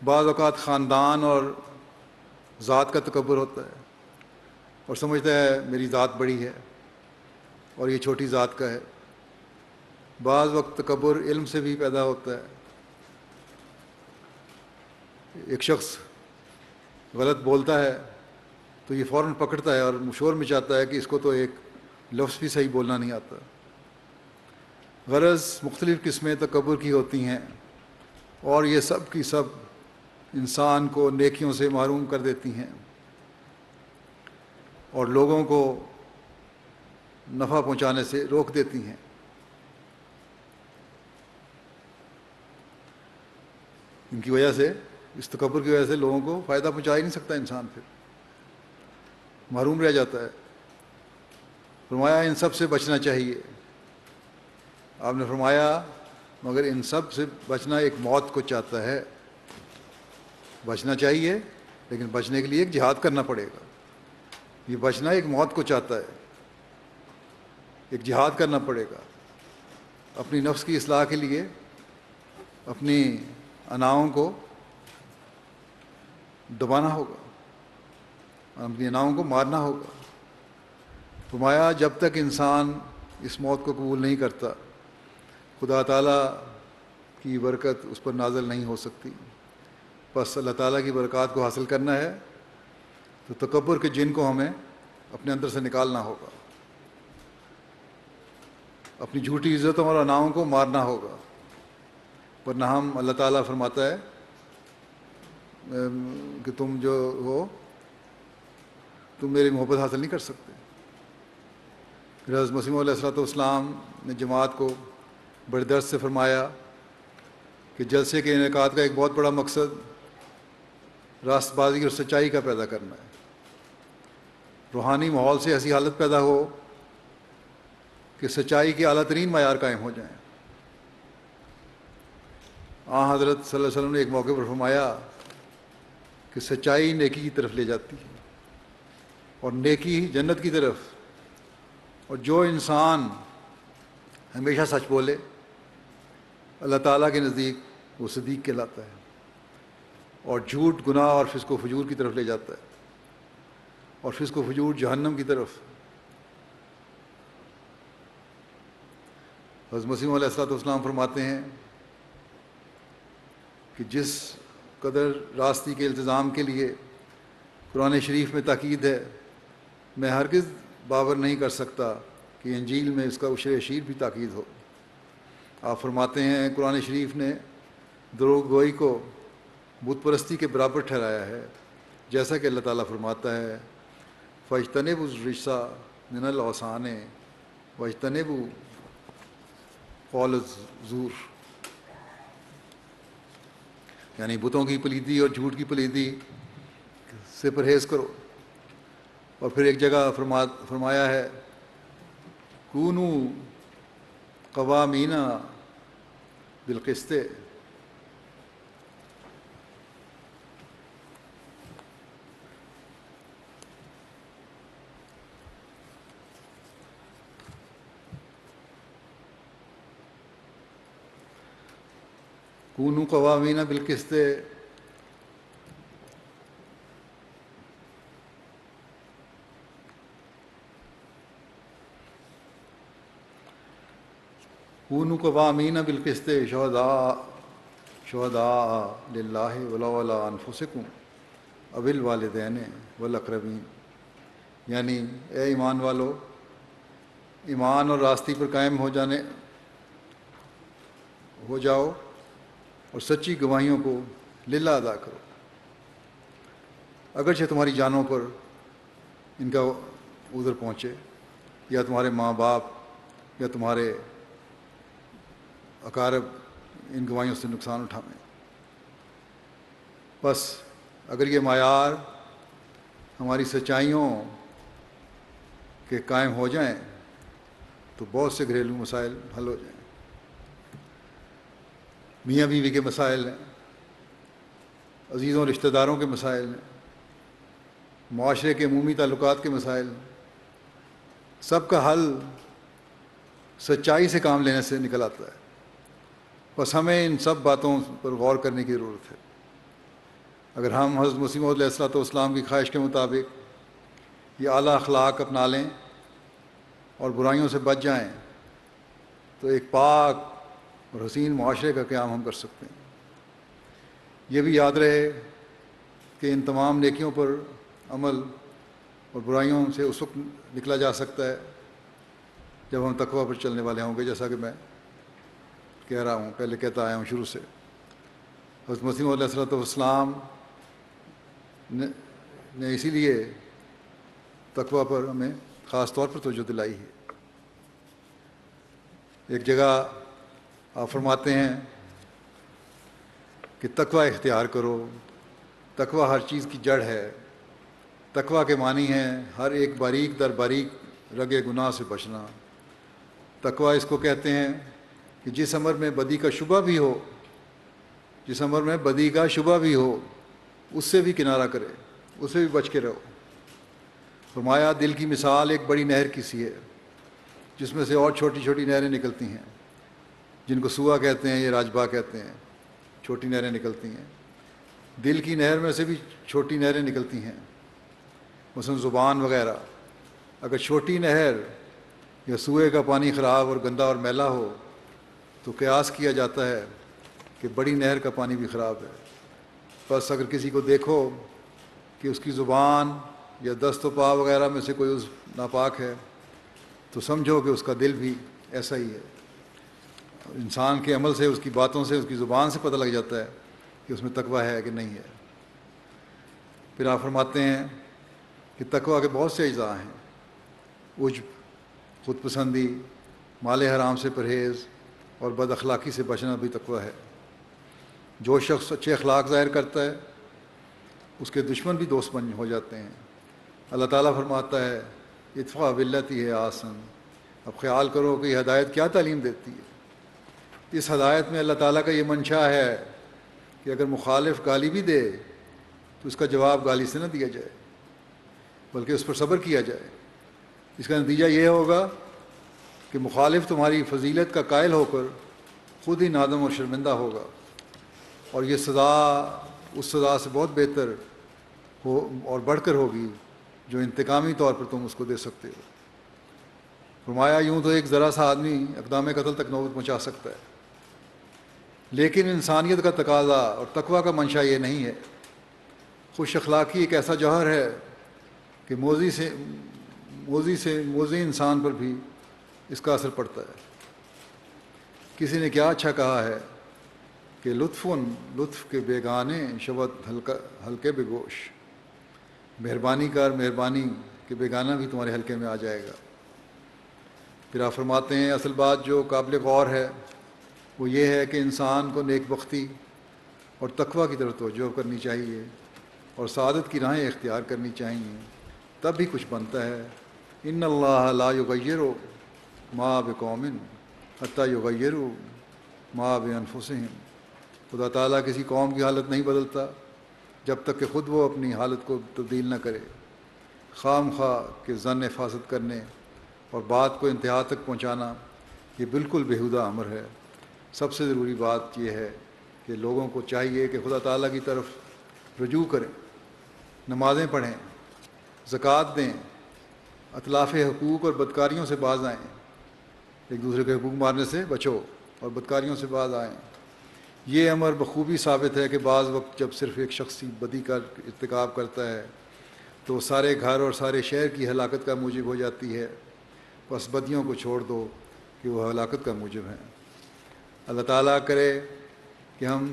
بعض اوقات خاندان اور ذات کا تکبر ہوتا ہے اور سمجھتا ہے میری ذات بڑی ہے اور یہ چھوٹی ذات کا ہے. بعض وقت تکبر علم سے بھی پیدا ہوتا ہے. ایک شخص غلط بولتا ہے تو یہ فوراً پکڑتا ہے اور شور مچاتا ہے کہ اس کو تو ایک لفظ بھی صحیح بولنا نہیں آتا. غرض مختلف قسمیں تکبر کی ہوتی ہیں اور یہ سب کی سب انسان کو نیکیوں سے محروم کر دیتی ہیں اور لوگوں کو نفع پہنچانے سے روک دیتی ہیں. ان کی وجہ سے، اس تکبر کی وجہ سے لوگوں کو فائدہ پہنچا ہی نہیں سکتا انسان، پھر محروم رہ جاتا ہے. فرمایا ان سب سے بچنا چاہیے. آپ نے فرمایا مگر ان سب سے بچنا ایک موت کو چاہتا ہے. بچنا چاہیے لیکن بچنے کے لیے ایک جہاد کرنا پڑے گا. یہ بچنا ایک موت کو چاہتا ہے، ایک جہاد کرنا پڑے گا. اپنی نفس کی اصلاح کے لیے اپنی اناؤں کو دبانا ہوگا، اپنی اناؤں کو مارنا ہوگا. فرمایا جب تک انسان اس موت کو قبول نہیں کرتا خدا تعالیٰ کی برکت اس پر نازل نہیں ہو سکتی. بس اللہ تعالیٰ کی برکات کو حاصل کرنا ہے تو تکبر کے جن کو ہمیں اپنے اندر سے نکالنا ہوگا، اپنی جھوٹی عزتوں اور اناؤں کو مارنا ہوگا. ورنہ ہم، اللہ تعالیٰ فرماتا ہے کہ تم جو ہو تم میری محبت حاصل نہیں کر سکتے. حضرت مسیح علیہ الصلوۃ والسلام نے جماعت کو بڑے درد سے فرمایا کہ جلسے کے انعقاد کا ایک بہت بڑا مقصد راست بازی اور سچائی کا پیدا کرنا ہے. روحانی ماحول سے ایسی حالت پیدا ہو کہ سچائی کے اعلیٰ ترین معیار قائم ہو جائیں. حضرت صلی اللہ علیہ وسلم نے ایک موقع پر فرمایا کہ سچائی نیکی کی طرف لے جاتی ہے اور نیکی جنت کی طرف. اور جو انسان ہمیشہ سچ بولے اللہ تعالیٰ کے نزدیک وہ صدیق کہلاتا ہے، اور جھوٹ گناہ اور فسق و فجور کی طرف لے جاتا ہے، اور فسق و فجور جہنم کی طرف. حضرت مسیح علیہ الصلوۃ والسلام فرماتے ہیں کہ جس قدر راستی کے التزام کے لیے قرآن شریف میں تاکید ہے، میں ہرگز باور نہیں کر سکتا کہ انجیل میں اس کا عشر اشیر بھی تاکید ہو. آپ فرماتے ہیں قرآن شریف نے دروغ گوئی کو بت پرستی کے برابر ٹھہرایا ہے، جیسا کہ اللہ تعالیٰ فرماتا ہے فاجتنبوا الرجس من الاوثان واجتنبوا قول الزور، یعنی بتوں کی پلیدی اور جھوٹ کی پلیدی سے پرہیز کرو. اور پھر ایک جگہ فرمایا ہے کونو قوامین بالقسط، کونو قوامین بالقسط. کونوا قوامین بالقسط شہداء للہ ولو علی انفسکم او الوالدین والاقربین، یعنی اے ایمان والو، ایمان اور راستی پر قائم ہو جاؤ اور سچی گواہیوں کو للہ ادا کرو، اگرچہ تمہاری جانوں پر ان کا عذر پہنچے، یا تمہارے ماں باپ یا تمہارے اقارب ان گواہیوں سے نقصان اٹھائیں۔ بس اگر یہ معیار ہماری سچائیوں کے قائم ہو جائیں تو بہت سے گھریلو مسائل حل ہو جائیں۔ میاں بیوی کے مسائل ہیں، عزیزوں رشتہ داروں کے مسائل ہیں، معاشرے کے عمومی تعلقات کے مسائل ہیں، سب کا حل سچائی سے کام لینے سے نکل آتا ہے۔ بس ہمیں ان سب باتوں پر غور کرنے کی ضرورت ہے۔ اگر ہم حضرت مسیح موعود علیہ السلام کی خواہش کے مطابق یہ اعلیٰ اخلاق اپنا لیں اور برائیوں سے بچ جائیں تو ایک پاک اور حسین معاشرے کا قیام ہم کر سکتے ہیں۔ یہ بھی یاد رہے کہ ان تمام نیکیوں پر عمل اور برائیوں سے اس وقت نکلا جا سکتا ہے جب ہم تقویٰ پر چلنے والے ہوں گے، جیسا کہ میں کہہ رہا ہوں، پہلے کہتا آیا ہوں شروع سے۔ حضرت مسیح موعود علیہ السلام نے اسی لیے تقویٰ پر ہمیں خاص طور پر توجہ دلائی ہے۔ ایک جگہ آپ فرماتے ہیں کہ تقویٰ اختیار کرو، تقویٰ ہر چیز کی جڑ ہے۔ تقویٰ کے معنی ہیں ہر ایک باریک در باریک رگے گناہ سے بچنا۔ تقویٰ اس کو کہتے ہیں کہ جس امر میں بدی کا شبہ بھی ہو، جس امر میں بدی کا شبہ بھی ہو اس سے بھی کنارہ کرے، اس سے بھی بچ کے رہو۔ فرمایا دل کی مثال ایک بڑی نہر کی سی ہے جس میں سے اور چھوٹی چھوٹی نہریں نکلتی ہیں، جن کو سوا کہتے ہیں یا راجبا کہتے ہیں، چھوٹی نہریں نکلتی ہیں۔ دل کی نہر میں سے بھی چھوٹی نہریں نکلتی ہیں، مثلا زبان وغیرہ۔ اگر چھوٹی نہر یا سوئے کا پانی خراب اور گندا اور میلا ہو تو قیاس کیا جاتا ہے کہ بڑی نہر کا پانی بھی خراب ہے۔ بس اگر کسی کو دیکھو کہ اس کی زبان یا دست و پا وغیرہ میں سے کوئی عضو ناپاک ہے تو سمجھو کہ اس کا دل بھی ایسا ہی ہے۔ انسان کے عمل سے، اس کی باتوں سے، اس کی زبان سے پتہ لگ جاتا ہے کہ اس میں تقویٰ ہے کہ نہیں ہے۔ پھر آپ فرماتے ہیں کہ تقویٰ کے بہت سے اجزاء ہیں۔ عجب، خود پسندی، مال حرام سے پرہیز اور بد اخلاقی سے بچنا بھی تقویٰ ہے۔ جو شخص اچھے اخلاق ظاہر کرتا ہے اس کے دشمن بھی دوست بن ہو جاتے ہیں۔ اللہ تعالیٰ فرماتا ہے ادفع باللتی ہے احسن۔ اب خیال کرو کہ یہ ہدایت کیا تعلیم دیتی ہے۔ اس ہدایت میں اللہ تعالیٰ کا یہ منشا ہے کہ اگر مخالف گالی بھی دے تو اس کا جواب گالی سے نہ دیا جائے بلکہ اس پر صبر کیا جائے۔ اس کا نتیجہ یہ ہوگا کہ مخالف تمہاری فضیلت کا قائل ہو کر خود ہی نادم اور شرمندہ ہوگا، اور یہ سزا اس سزا سے بہت بہتر ہو اور بڑھ کر ہوگی جو انتقامی طور پر تم اس کو دے سکتے ہو۔ فرمایا یوں تو ایک ذرا سا آدمی اقدام قتل تک نوبت پہنچا سکتا ہے، لیکن انسانیت کا تقاضا اور تقویٰ کا منشا یہ نہیں ہے۔ خوش اخلاقی ایک ایسا جوہر ہے کہ موذی انسان پر بھی اس کا اثر پڑتا ہے۔ کسی نے کیا اچھا کہا ہے کہ لطف کے بیگانے شود ہلکے بے گوش۔ مہربانی کر، مہربانی کے بیگانہ بھی تمہارے حلقے میں آ جائے گا۔ پھر آپ فرماتے ہیں اصل بات جو قابل غور ہے وہ یہ ہے کہ انسان کو نیک بختی اور تقویٰ کی طرف توجہ کرنی چاہیے اور سعادت کی راہیں اختیار کرنی چاہیے، تب بھی کچھ بنتا ہے۔ ان اللہ لا یغیر ما بقوم حتی یغیروا ما بانفسہم۔ خدا تعالیٰ کسی قوم کی حالت نہیں بدلتا جب تک کہ خود وہ اپنی حالت کو تبدیل نہ کرے۔ خام خواہ کے ظن حفاظت کرنے اور بات کو انتہا تک پہنچانا یہ بالکل بیہودہ امر ہے۔ سب سے ضروری بات یہ ہے کہ لوگوں کو چاہیے کہ خدا تعالیٰ کی طرف رجوع کریں، نمازیں پڑھیں، زکوٰۃ دیں، اتلاف حقوق اور بدکاریوں سے باز آئیں، ایک دوسرے کے حقوق مارنے سے بچو اور بدکاریوں سے باز آئیں۔ یہ امر بخوبی ثابت ہے کہ بعض وقت جب صرف ایک شخص بدی کا ارتکاب کرتا ہے تو وہ سارے گھر اور سارے شہر کی ہلاکت کا موجب ہو جاتی ہے۔ بس بدیوں کو چھوڑ دو کہ وہ ہلاکت کا موجب ہیں۔ اللہ تعالیٰ کرے کہ ہم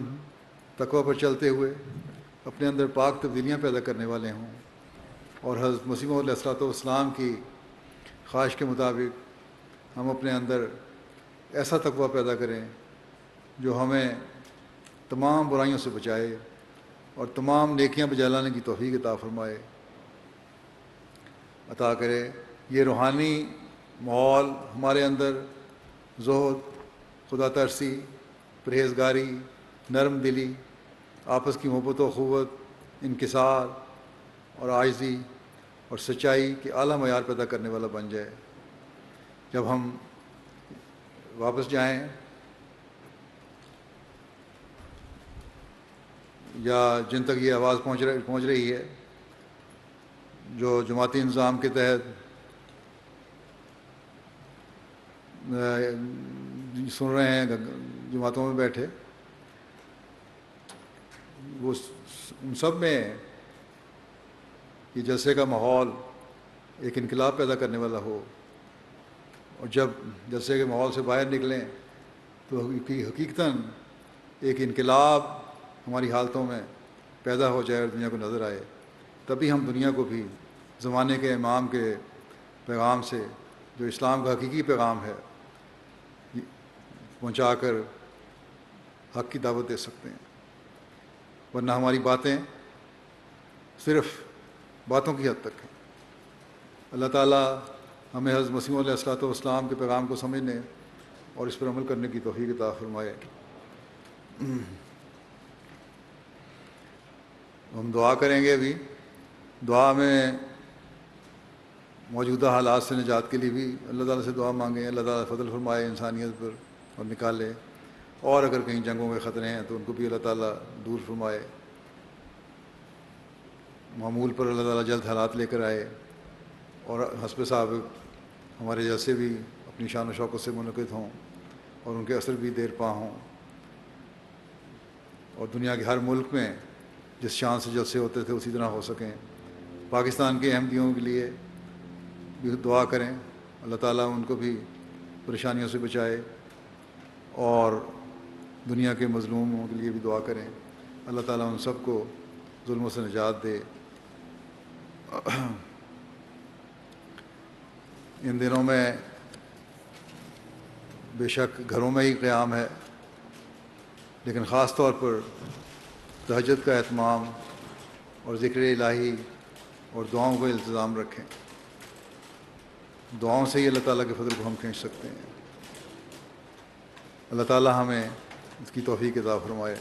تقوی پر چلتے ہوئے اپنے اندر پاک تبدیلیاں پیدا کرنے والے ہوں، اور حضرت مسیح موعود علیہ السلام کی خواہش کے مطابق ہم اپنے اندر ایسا تقوی پیدا کریں جو ہمیں تمام برائیوں سے بچائے اور تمام نیکیاں بجا لانے کی توفیق عطا فرمائے، عطا کرے۔ یہ روحانی ماحول ہمارے اندر زہد، خدا ترسی، پرہیزگاری، نرم دلی، آپس کی محبت و اخوت، انکسار اور عاجزی اور سچائی کے اعلیٰ معیار پیدا کرنے والا بن جائے۔ جب ہم واپس جائیں یا جن تک یہ آواز پہنچ رہی ہے جو جماعتی نظام کے تحت سن رہے ہیں جماعتوں میں بیٹھے، وہ ان سب میں یہ جلسے کا ماحول ایک انقلاب پیدا کرنے والا ہو، اور جب جلسے کے ماحول سے باہر نکلیں تو حقیقتاً ایک انقلاب ہماری حالتوں میں پیدا ہو جائے اور دنیا کو نظر آئے۔ تبھی ہم دنیا کو بھی زمانے کے امام کے پیغام سے، جو اسلام کا حقیقی پیغام ہے، پہنچا کر حق کی دعوت دے سکتے ہیں۔ ورنہ ہماری باتیں صرف باتوں کی حد تک ہیں۔ اللہ تعالیٰ ہمیں حضرت مسیح علیہ السلام کے پیغام کو سمجھنے اور اس پر عمل کرنے کی توفیق عطا فرمائے۔ ہم دعا کریں گے ابھی۔ دعا میں موجودہ حالات سے نجات کے لیے بھی اللہ تعالیٰ سے دعا مانگیں، اللہ تعالیٰ فضل فرمائے انسانیت پر اور نکالے، اور اگر کہیں جنگوں کے خطرے ہیں تو ان کو بھی اللہ تعالیٰ دور فرمائے، معمول پر اللہ تعالیٰ جلد حالات لے کر آئے، اور حسب سابق ہمارے جیسے بھی اپنی شان و شوکت سے منعقد ہوں اور ان کے اثر بھی دیر پا ہوں، اور دنیا کے ہر ملک میں جس شان سے جلسے ہوتے تھے اسی طرح ہو سکیں۔ پاکستان کے احمدیوں کے لیے بھی دعا کریں، اللہ تعالیٰ ان کو بھی پریشانیوں سے بچائے، اور دنیا کے مظلوموں کے لیے بھی دعا کریں، اللہ تعالیٰ ان سب کو ظلموں سے نجات دے۔ ان دنوں میں بے شک گھروں میں ہی قیام ہے، لیکن خاص طور پر تہجد کا اہتمام اور ذکر الہی اور دعاؤں کا التزام رکھیں۔ دعاؤں سے ہی اللہ تعالیٰ کے فضل کو ہم کھینچ سکتے ہیں۔ اللہ تعالیٰ ہمیں اس کی توفیق عطا فرمائے۔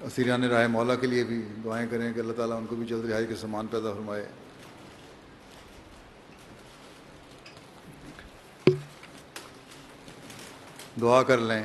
اسیران راہ مولا کے لیے بھی دعائیں کریں کہ اللہ تعالیٰ ان کو بھی جلد رہائی کے سامان پیدا فرمائے۔ دعا کر لیں۔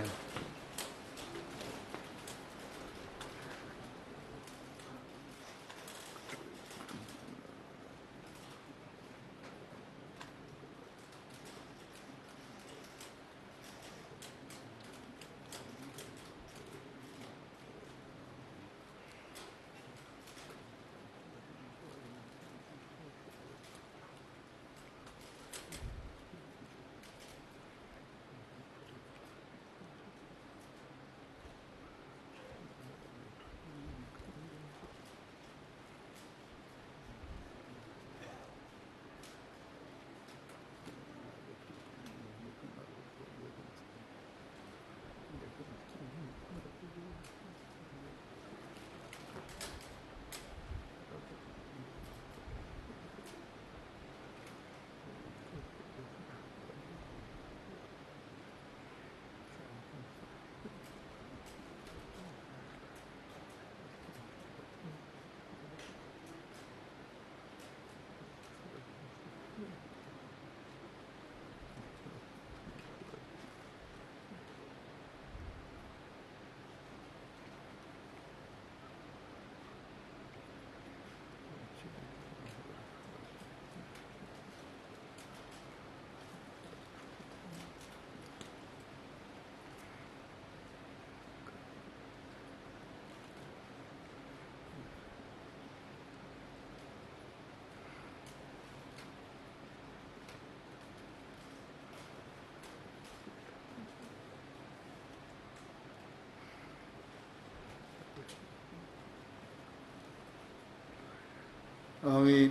آمین.